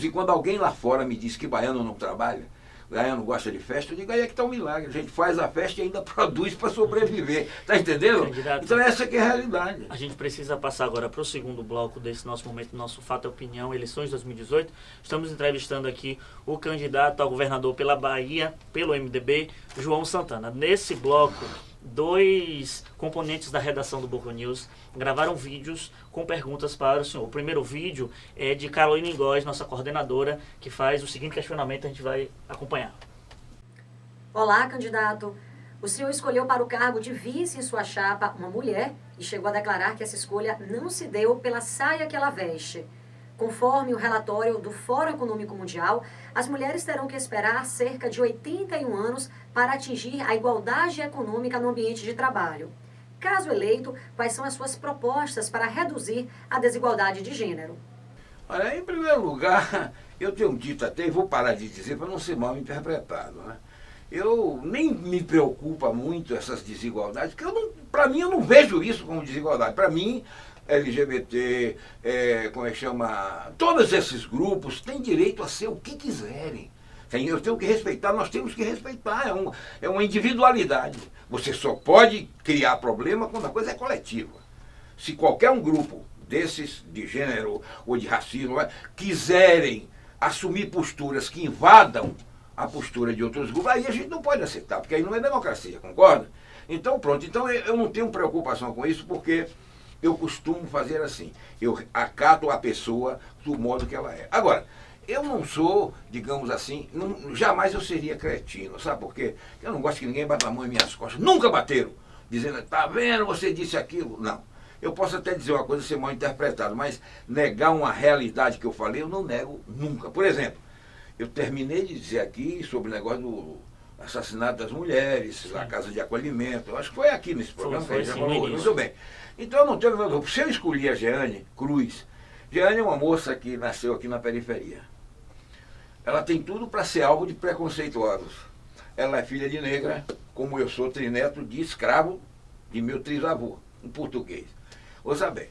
e quando alguém lá fora me diz que baiano não trabalha, baiano gosta de festa, eu digo, aí é que está um milagre. A gente faz a festa e ainda produz para sobreviver. Está entendendo? Candidato, então essa que é a realidade. A gente precisa passar agora para o segundo bloco desse nosso momento, nosso Fato e Opinião, eleições 2018. Estamos entrevistando aqui o candidato a governador pela Bahia, pelo MDB, João Santana. Nesse bloco, 2 componentes da redação do Boca News gravaram vídeos com perguntas para o senhor. O primeiro vídeo é de Carolina Góes, nossa coordenadora, que faz o seguinte questionamento, a gente vai acompanhar. Olá, candidato. O senhor escolheu para o cargo de vice em sua chapa uma mulher e chegou a declarar que essa escolha não se deu pela saia que ela veste. Conforme o relatório do Fórum Econômico Mundial, as mulheres terão que esperar cerca de 81 anos para atingir a igualdade econômica no ambiente de trabalho. Caso eleito, quais são as suas propostas para reduzir a desigualdade de gênero? Olha, em primeiro lugar, eu tenho dito até, e vou parar de dizer para não ser mal interpretado, né? Eu nem me preocupa muito essas desigualdades, porque para mim eu não vejo isso como desigualdade. Para mim, LGBT, como é que chama, todos esses grupos têm direito a ser o que quiserem. Eu tenho que respeitar, nós temos que respeitar, é uma individualidade. Você só pode criar problema quando a coisa é coletiva. Se qualquer um grupo desses, de gênero ou de racismo, quiserem assumir posturas que invadam a postura de outros grupos, aí a gente não pode aceitar, porque aí não é democracia, concorda? Então pronto, então eu não tenho preocupação com isso, porque eu costumo fazer assim, eu acato a pessoa do modo que ela é. Agora, eu não sou, digamos assim, jamais eu seria cretino, sabe por quê? Eu não gosto que ninguém bata a mão em minhas costas, nunca bateram, dizendo, tá vendo, você disse aquilo, não. Eu posso até dizer uma coisa e ser mal interpretado, mas negar uma realidade que eu falei, eu não nego nunca. Por exemplo, eu terminei de dizer aqui sobre o negócio do assassinato das mulheres, a casa de acolhimento, eu acho que foi aqui nesse programa que a gente já falou, muito bem. Então eu não tenho nada. Se eu escolhi a Jeane Cruz, Jeane é uma moça que nasceu aqui na periferia. Ela tem tudo para ser alvo de preconceituosos. Ela é filha de negra, como eu sou trineto de escravo de meu trisavô, um português. Ouça bem,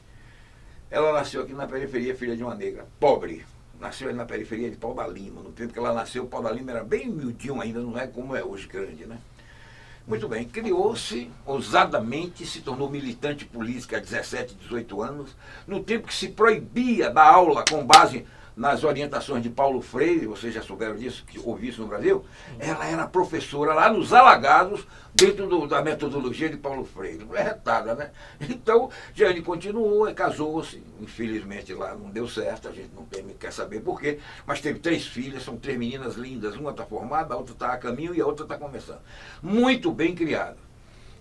ela nasceu aqui na periferia, filha de uma negra, pobre. Nasceu na periferia de Pau da Lima. No tempo que ela nasceu, o Pau da Lima era bem miudinho ainda, não é como é hoje, grande, né? Muito bem, criou-se ousadamente, se tornou militante política há 17, 18 anos, no tempo que se proibia dar aula com base nas orientações de Paulo Freire, vocês já souberam disso, que ouvi isso no Brasil, ela era professora lá nos Alagados, dentro da metodologia de Paulo Freire. Não é retada, né? Então, Jeane continuou e casou-se, infelizmente lá não deu certo, a gente não quer saber por quê, mas teve 3 filhas, são 3 meninas lindas, uma está formada, a outra está a caminho e a outra está começando. Muito bem criada.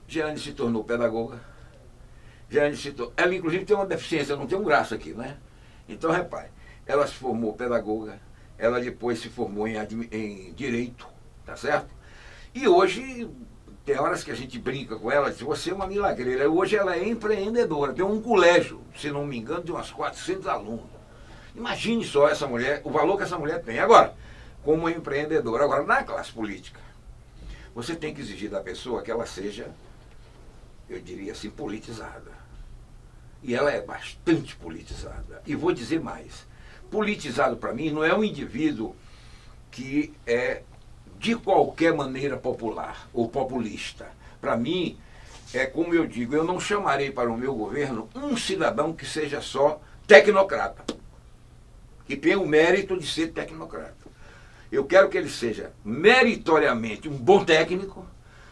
Jeane se tornou pedagoga, ela inclusive tem uma deficiência, não tem um braço aqui, né? Então, repare, ela se formou pedagoga, ela depois se formou em Direito, tá certo? E hoje, tem horas que a gente brinca com ela, diz, você é uma milagreira. Hoje ela é empreendedora, tem um colégio, se não me engano, de umas 400 alunos. Imagine só essa mulher, o valor que essa mulher tem. Agora, como empreendedora, agora na classe política, você tem que exigir da pessoa que ela seja, eu diria assim, politizada. E ela é bastante politizada. E vou dizer mais. Politizado, para mim, não é um indivíduo que é de qualquer maneira popular ou populista. Para mim, é como eu digo, eu não chamarei para o meu governo um cidadão que seja só tecnocrata, que tenha o mérito de ser tecnocrata. Eu quero que ele seja meritoriamente um bom técnico,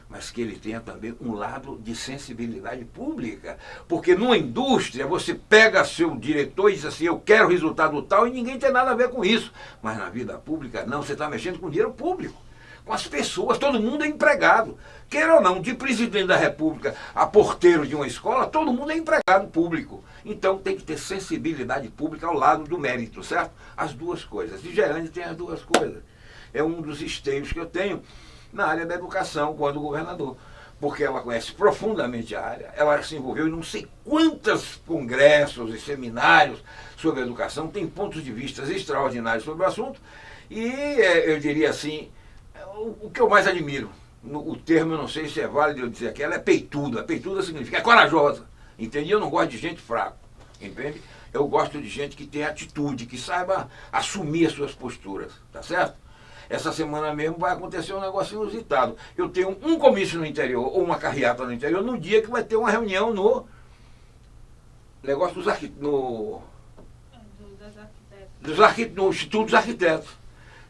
mas que ele tenha também um lado de sensibilidade pública. Porque numa indústria você pega seu diretor e diz assim, eu quero resultado tal, e ninguém tem nada a ver com isso. Mas na vida pública não, você está mexendo com dinheiro público, com as pessoas, todo mundo é empregado. Queira ou não, de presidente da República a porteiro de uma escola, todo mundo é empregado público. Então tem que ter sensibilidade pública ao lado do mérito, certo? As duas coisas. E Jeane tem as duas coisas. É um dos esteios que eu tenho na área da educação, quando governador, porque ela conhece profundamente a área, ela se envolveu em não sei quantos congressos e seminários sobre educação, tem pontos de vista extraordinários sobre o assunto, e eu diria assim, o que eu mais admiro, o termo eu não sei se é válido eu dizer aqui, ela é peituda. Peituda significa é corajosa, entende? Eu não gosto de gente fraca, entende? Eu gosto de gente que tem atitude, que saiba assumir as suas posturas, tá certo? Essa semana mesmo vai acontecer um negócio inusitado. Eu tenho um comício no interior, ou uma carreata no interior, no dia que vai ter uma reunião no negócio dos no Instituto dos Arquitetos.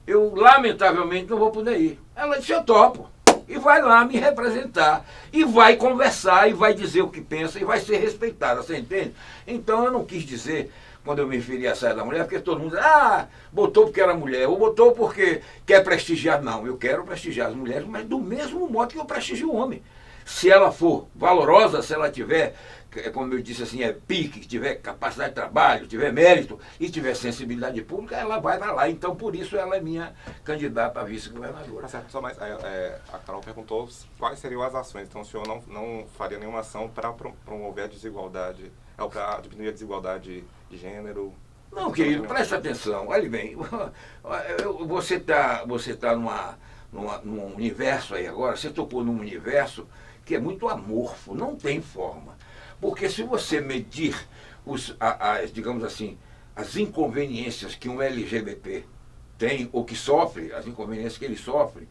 Eu, lamentavelmente, não vou poder ir. Ela disse, eu topo. E vai lá me representar. E vai conversar, e vai dizer o que pensa, e vai ser respeitada, você entende? Então eu não quis dizer, quando eu me referi à saia da mulher, porque todo mundo diz, botou porque era mulher, ou botou porque quer prestigiar. Não, eu quero prestigiar as mulheres, mas do mesmo modo que eu prestigio o homem. Se ela for valorosa, se ela tiver, como eu disse assim, pique, tiver capacidade de trabalho, tiver mérito e tiver sensibilidade pública, ela vai para lá. Então, por isso, ela é minha candidata a vice-governadora. Tá certo, só mais, a Carol perguntou quais seriam as ações. Então, o senhor não faria nenhuma ação para promover a desigualdade, ou para diminuir a desigualdade de gênero? Não, querido, presta atenção. Olha bem, você tá num universo aí agora, você tocou num universo que é muito amorfo, não tem forma. Porque se você medir, digamos assim, as inconveniências que um LGBT tem, ou que sofre, as inconveniências que ele sofre,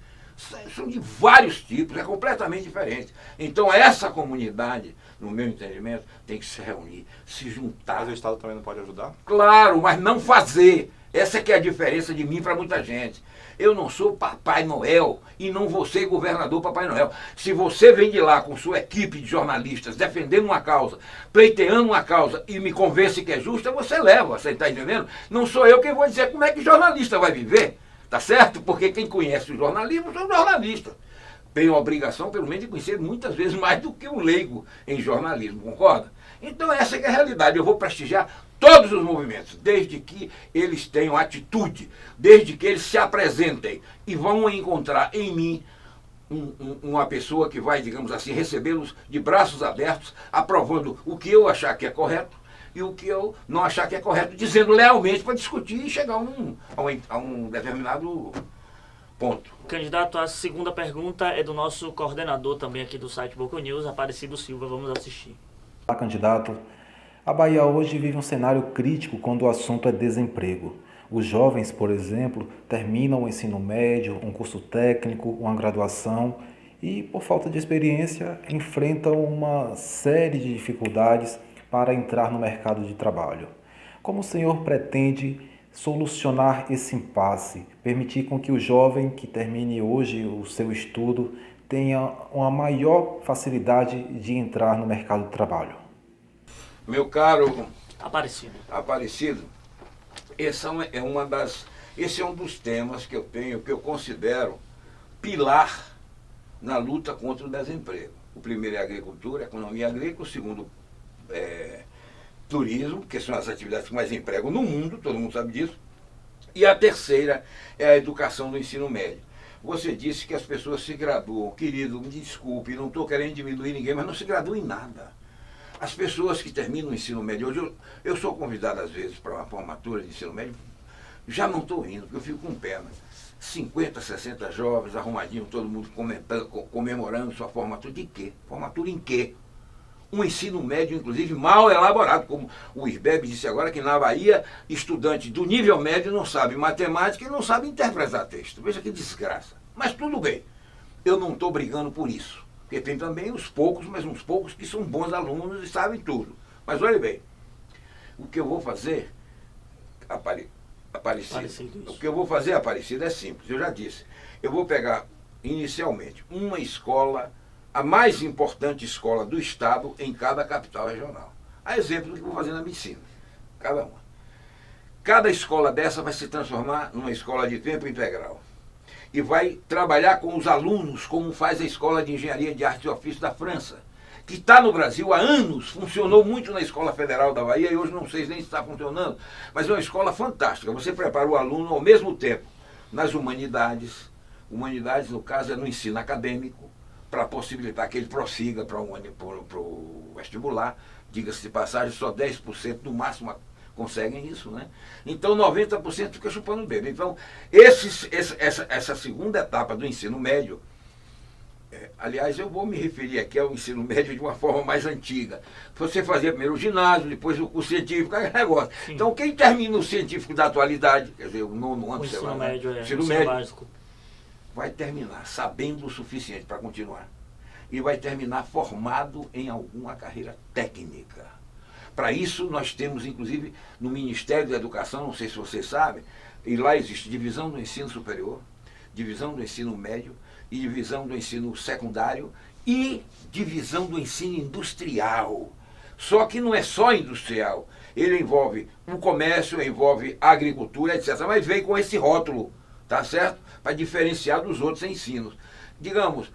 são de vários tipos, é completamente diferente. Então essa comunidade, no meu entendimento, tem que se reunir, se juntar. Mas o Estado também não pode ajudar? Claro, mas não fazer. Essa que é a diferença de mim para muita gente. Eu não sou Papai Noel e não vou ser governador Papai Noel. Se você vem de lá com sua equipe de jornalistas defendendo uma causa, pleiteando uma causa e me convence que é justa, você leva, você está entendendo? Não sou eu quem vou dizer como é que jornalista vai viver, tá certo? Porque quem conhece o jornalismo são jornalistas. Tem a obrigação, pelo menos, de conhecer muitas vezes mais do que um leigo em jornalismo, concorda? Então essa é a realidade. Eu vou prestigiar todos os movimentos, desde que eles tenham atitude, desde que eles se apresentem e vão encontrar em mim uma pessoa que vai, digamos assim, recebê-los de braços abertos, aprovando o que eu achar que é correto e o que eu não achar que é correto, dizendo lealmente para discutir e chegar a um determinado ponto. Candidato, a segunda pergunta é do nosso coordenador também aqui do site Boco News, Aparecido Silva. Vamos assistir. Olá, candidato. A Bahia hoje vive um cenário crítico quando o assunto é desemprego. Os jovens, por exemplo, terminam o ensino médio, um curso técnico, uma graduação e, por falta de experiência, enfrentam uma série de dificuldades para entrar no mercado de trabalho. Como o senhor pretende solucionar esse impasse, permitir com que o jovem que termine hoje o seu estudo tenha uma maior facilidade de entrar no mercado de trabalho? Meu caro Aparecido, esse é um dos temas que eu tenho, que eu considero pilar na luta contra o desemprego. O primeiro é a agricultura, a economia agrícola, o segundo é turismo, que são as atividades que mais empregam no mundo, todo mundo sabe disso, e a terceira é a educação do ensino médio. Você disse que as pessoas se graduam. Querido, me desculpe, não estou querendo diminuir ninguém, mas não se graduam em nada. As pessoas que terminam o ensino médio, hoje eu sou convidado às vezes para uma formatura de ensino médio, já não estou indo, porque eu fico com pena. 50, 60 jovens, arrumadinho, todo mundo comemorando sua formatura. De quê? Formatura em quê? Um ensino médio, inclusive, mal elaborado, como o IRBEB disse agora, que na Bahia, estudante do nível médio não sabe matemática e não sabe interpretar texto. Veja que desgraça. Mas tudo bem, eu não estou brigando por isso. Porque tem também os poucos, mas uns poucos que são bons alunos e sabem tudo. Mas olha bem, o que eu vou fazer, Aparecido, o que eu vou fazer, Aparecido, é simples, eu já disse. Eu vou pegar, inicialmente, uma escola, a mais importante escola do Estado em cada capital regional. A exemplo do que eu vou fazer na medicina, cada uma. Cada escola dessa vai se transformar numa escola de tempo integral. E vai trabalhar com os alunos, como faz a Escola de Engenharia de Artes e Ofícios da França, que está no Brasil há anos, funcionou muito na Escola Federal da Bahia e hoje não sei nem se está funcionando, mas é uma escola fantástica. Você prepara o aluno ao mesmo tempo nas humanidades no caso é no ensino acadêmico, para possibilitar que ele prossiga para o vestibular. Diga-se de passagem, só 10% no máximo conseguem isso, né? Então 90% fica chupando o dedo. Então essa segunda etapa do ensino médio, aliás, eu vou me referir aqui ao ensino médio de uma forma mais antiga. Você fazia primeiro o ginásio, depois o curso científico, aquele negócio. Sim. Então quem termina o científico da atualidade, quer dizer, o nono ano, sei lá, ensino médio, básico, vai terminar sabendo o suficiente para continuar. E vai terminar formado em alguma carreira técnica. Para isso, nós temos, inclusive, no Ministério da Educação, não sei se vocês sabem, e lá existe divisão do ensino superior, divisão do ensino médio, e divisão do ensino secundário, e divisão do ensino industrial. Só que não é só industrial. Ele envolve o comércio, envolve a agricultura, etc. Mas veio com esse rótulo, tá certo? Para diferenciar dos outros ensinos. Digamos,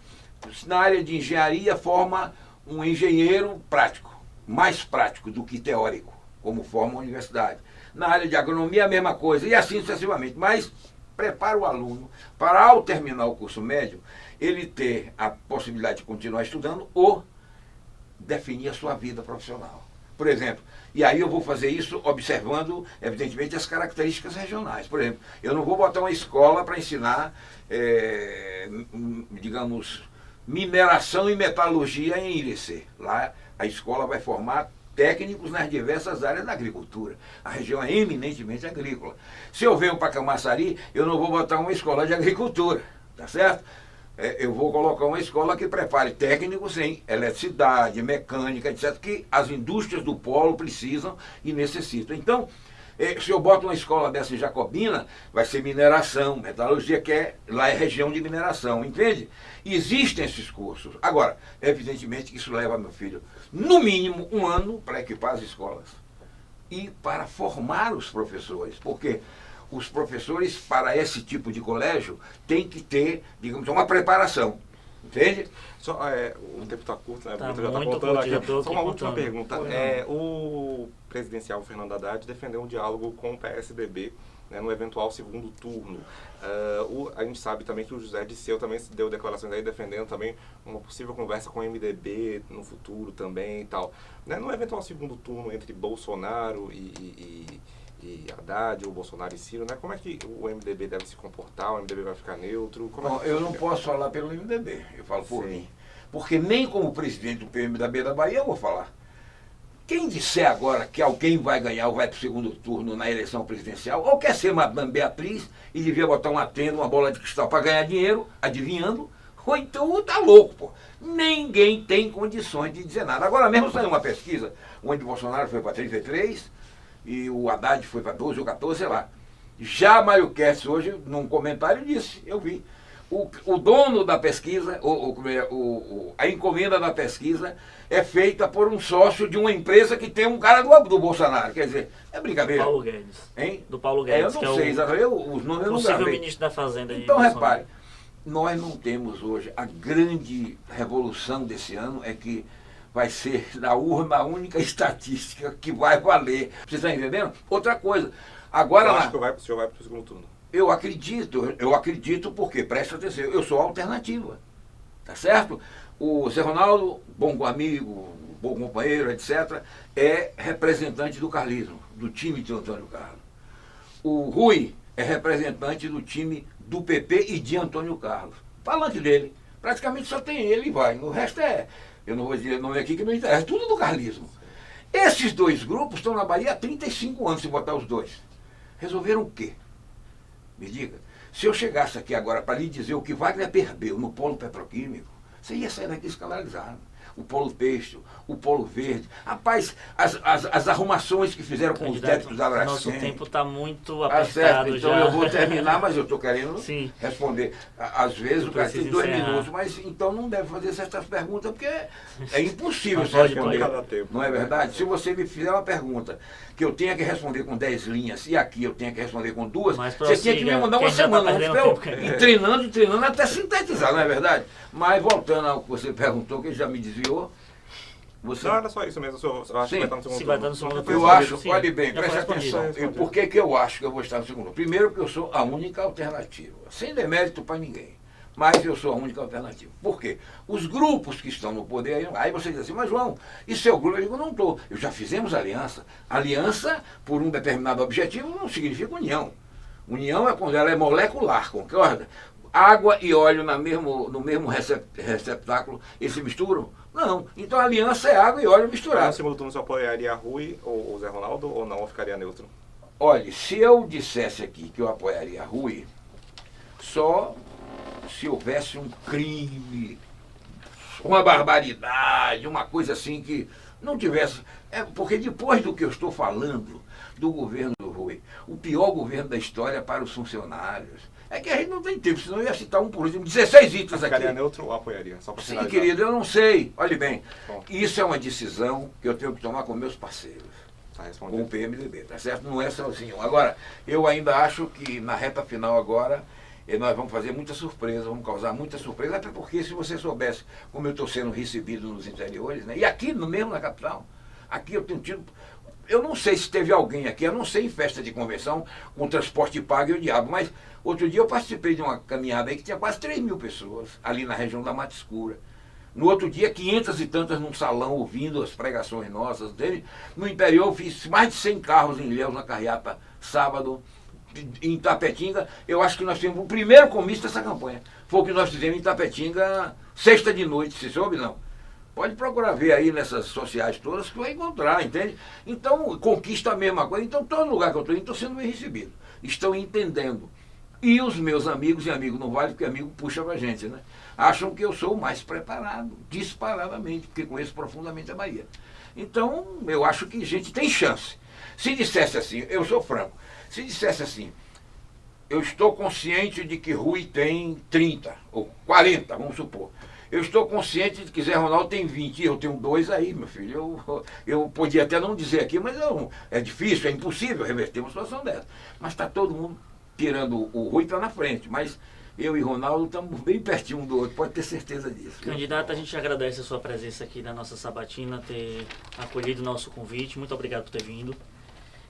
na área de engenharia forma um engenheiro prático, mais prático do que teórico, como forma a universidade. Na área de agronomia a mesma coisa, e assim sucessivamente. Mas prepara o aluno para, ao terminar o curso médio, ele ter a possibilidade de continuar estudando ou definir a sua vida profissional. Por exemplo, e aí eu vou fazer isso observando, evidentemente, as características regionais. Por exemplo, eu não vou botar uma escola para ensinar, digamos, mineração e metalurgia em Irecê. Lá a escola vai formar técnicos nas diversas áreas da agricultura. A região é eminentemente agrícola. Se eu venho para Camaçari, eu não vou botar uma escola de agricultura, tá certo? Eu vou colocar uma escola que prepare técnicos em eletricidade, mecânica, etc., que as indústrias do polo precisam e necessitam. Então, se eu boto uma escola dessa em Jacobina, vai ser mineração, metalurgia, que lá é região de mineração, entende? Existem esses cursos. Agora, evidentemente que isso leva, meu filho, no mínimo 1 ano para equipar as escolas e para formar os professores, porque os professores, para esse tipo de colégio, têm que ter, digamos, uma preparação, entende? Só, o tempo está curto, né? Tá Já está muito contando curto, aqui. Só uma última contando. pergunta. O presidencial Fernando Haddad defendeu um diálogo com o PSDB, né, no eventual segundo turno. A gente sabe também que o José Dirceu também deu declarações aí defendendo também uma possível conversa com o MDB no futuro também e tal. Né, no eventual segundo turno entre Bolsonaro e Haddad, ou Bolsonaro e Ciro, né? Como é que o MDB deve se comportar? O MDB vai ficar neutro? Bom, eu não posso falar pelo MDB, eu falo por mim. Porque nem como presidente do PMDB da Bahia eu vou falar. Quem disser agora que alguém vai ganhar ou vai para o segundo turno na eleição presidencial, ou quer ser Madame Beatriz e devia botar uma tenda, uma bola de cristal para ganhar dinheiro, adivinhando, Ou então tá louco, pô. Ninguém tem condições de dizer nada. Agora mesmo saiu uma pesquisa, onde Bolsonaro foi para 33 e o Haddad foi para 12 ou 14, sei lá. Já Mário Kertz hoje, num comentário, disse, eu vi, o dono da pesquisa, a encomenda da pesquisa é feita por um sócio de uma empresa que tem um cara do Bolsonaro. Quer dizer, é brincadeira. Paulo Guedes. Hein? Do Paulo Guedes, eu que não é sei o exatamente, os nomes eu não possível gravei. ministro da Fazenda. Então, de Bolsonaro. repare, nós não temos hoje, a grande revolução desse ano é que vai ser da urna a única estatística que vai valer. Você está entendendo? Outra coisa, agora... Eu acho que o senhor vai para o segundo turno. Eu acredito porque, presta atenção, eu sou alternativa, tá certo? O Zé Ronaldo, bom amigo, bom companheiro, etc., é representante do carlismo, do time de Antônio Carlos. O Rui é representante do time do PP e de Antônio Carlos. Falante dele, praticamente só tem ele e vai. O resto eu não vou dizer nome aqui que não interessa, tudo do carlismo. Esses dois grupos estão na Bahia há 35 anos, se botar os dois. Resolveram o quê? Me diga. Se eu chegasse aqui agora para lhe dizer o que Wagner perdeu no polo petroquímico, você ia sair daqui escalarizado. O polo têxtil, o polo verde. Rapaz, as arrumações que fizeram com os débitos da Braskem. Nosso tempo está muito Tá certo, apertado então já. eu vou terminar, mas eu estou querendo Sim. responder. Às vezes o cara tem Preciso 2 encerrar. minutos, mas então não deve fazer certas perguntas, porque é impossível Não você pode, responder. pode. Cada tempo. Não é verdade? Se você me fizer uma pergunta que eu tenha que responder com 10 linhas e aqui eu tenha que responder com 2, Mas você tinha que me mandar uma quem já tá semana perdendo antes tempo, pra eu cara. ir treinando até sintetizar, não é verdade? Mas voltando ao que você perguntou, que já me desviou, você... Não, era só isso mesmo. Eu acho Sim. que vai estar no segundo Se vai turno. estar no segundo Não foi Eu respondido, respondido. acho, sim. olhe bem, Já foi preste respondido. atenção. E por que eu acho que eu vou estar no segundo? Primeiro, porque eu sou a única alternativa. Sem demérito para ninguém. Mas eu sou a única alternativa. Por quê? Os grupos que estão no poder, aí você diz assim, mas João, e seu grupo? Eu digo, não estou. Eu já fizemos aliança. Aliança, por um determinado objetivo, não significa união. União é quando ela é molecular, concorda? Água e óleo no mesmo receptáculo, eles se misturam? Não. Então a aliança é água e óleo No misturados. segundo turno, você apoiaria a Rui ou o Zé Ronaldo ou não? Ou ficaria neutro? Olha, se eu dissesse aqui que eu apoiaria a Rui, só se houvesse um crime, uma barbaridade, uma coisa assim que não tivesse... porque depois do que eu estou falando do governo do Rui, o pior governo da história para os funcionários, é que a gente não tem tempo, senão eu ia citar um por último, 16 itens aqui. Ficaria neutro ou apoiaria? Só para Sim, finalizar. querido, eu não sei. Olhe bem, Bom. isso é uma decisão que eu tenho que tomar com meus parceiros. Tá Com o respondido. PMDB, tá certo? Não é sozinho. Agora, eu ainda acho que na reta final agora, nós vamos fazer muita surpresa, vamos causar muita surpresa, até porque se você soubesse como eu estou sendo recebido nos interiores, né? E aqui mesmo na capital, aqui eu tenho tido... Eu não sei se teve alguém aqui, eu não sei em festa de convenção, com transporte pago e o diabo, mas outro dia eu participei de uma caminhada aí que tinha quase 3 mil pessoas, ali na região da Mata Escura. No outro dia, 500 e tantas num salão ouvindo as pregações nossas dele. No interior, eu fiz mais de 100 carros em Ilhéus, na carreata, sábado. Em Itapetinga, eu acho que nós temos o primeiro comício dessa campanha. Foi o que nós fizemos em Itapetinga, sexta de noite, se soube, não. Pode procurar ver aí nessas sociais todas que vai encontrar, entende? Então, conquista a mesma coisa. Então, todo lugar que eu estou indo, estou sendo bem recebido. Estão entendendo. E os meus amigos, e amigo não vale porque amigo puxa pra gente, né? Acham que eu sou o mais preparado, disparadamente, porque conheço profundamente a Bahia. Então, eu acho que a gente tem chance. Se dissesse assim, eu sou franco, se dissesse assim, eu estou consciente de que Rui tem 30 ou 40, vamos supor. Eu estou consciente de que Zé Ronaldo tem 20, eu tenho 2 aí, meu filho. Eu podia até não dizer aqui, mas é difícil, é impossível reverter uma situação dessa. Mas está todo mundo tirando o Rui, está na frente, mas eu e Ronaldo estamos bem pertinho um do outro, pode ter certeza disso. Candidato, a gente agradece a sua presença aqui na nossa sabatina, ter acolhido o nosso convite. Muito obrigado por ter vindo.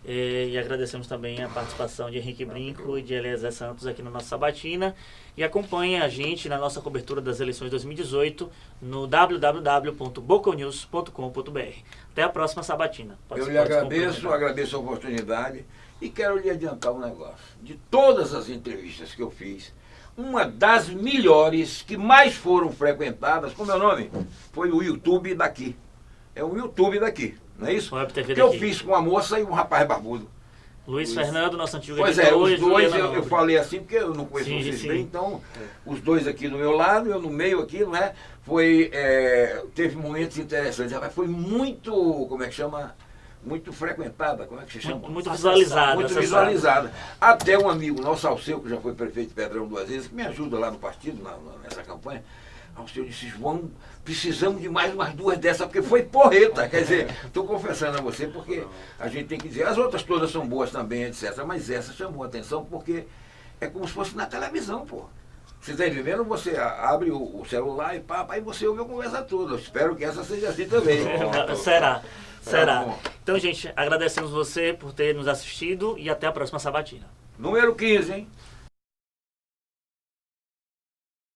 E agradecemos também a participação de Henrique Brinco e de Eliezer Santos aqui na nossa sabatina. E acompanhe a gente na nossa cobertura das eleições 2018 no www.bocanews.com.br. Até a próxima sabatina. Eu lhe agradeço a oportunidade e quero lhe adiantar um negócio. De todas as entrevistas que eu fiz, uma das melhores, que mais foram frequentadas, como é o nome? Foi o YouTube daqui. É o YouTube daqui, não é isso? Web TV Que eu daqui. fiz com uma moça e um rapaz barbudo. Luiz Fernando, nosso antigo Pois editor. é, os e dois, Juliana eu Nobre. falei assim porque eu não conheço Sim, vocês sim. bem, então os dois aqui do meu lado, eu no meio aqui, não é? Foi, teve momentos interessantes, rapaz, foi muito, como é que chama? Muito frequentada, como é que se chama? Muito visualizada. Muito acessada. visualizada. Até um amigo nosso, Alceu, que já foi prefeito de Pedrão 2 vezes, que me ajuda lá no partido, nessa campanha. Alceu disse, João, precisamos de mais umas 2 dessas, porque foi porreta. Quer dizer, estou confessando a você, porque a gente tem que dizer, as outras todas são boas também, etc. Mas essa chamou a atenção porque é como se fosse na televisão, pô. Você está entendendo? Você abre o celular e pá, aí você ouve a conversa toda. Eu espero que essa seja assim também. Será. Será. bom. Então, gente, agradecemos você por ter nos assistido e até a próxima sabatina. Número 15, hein?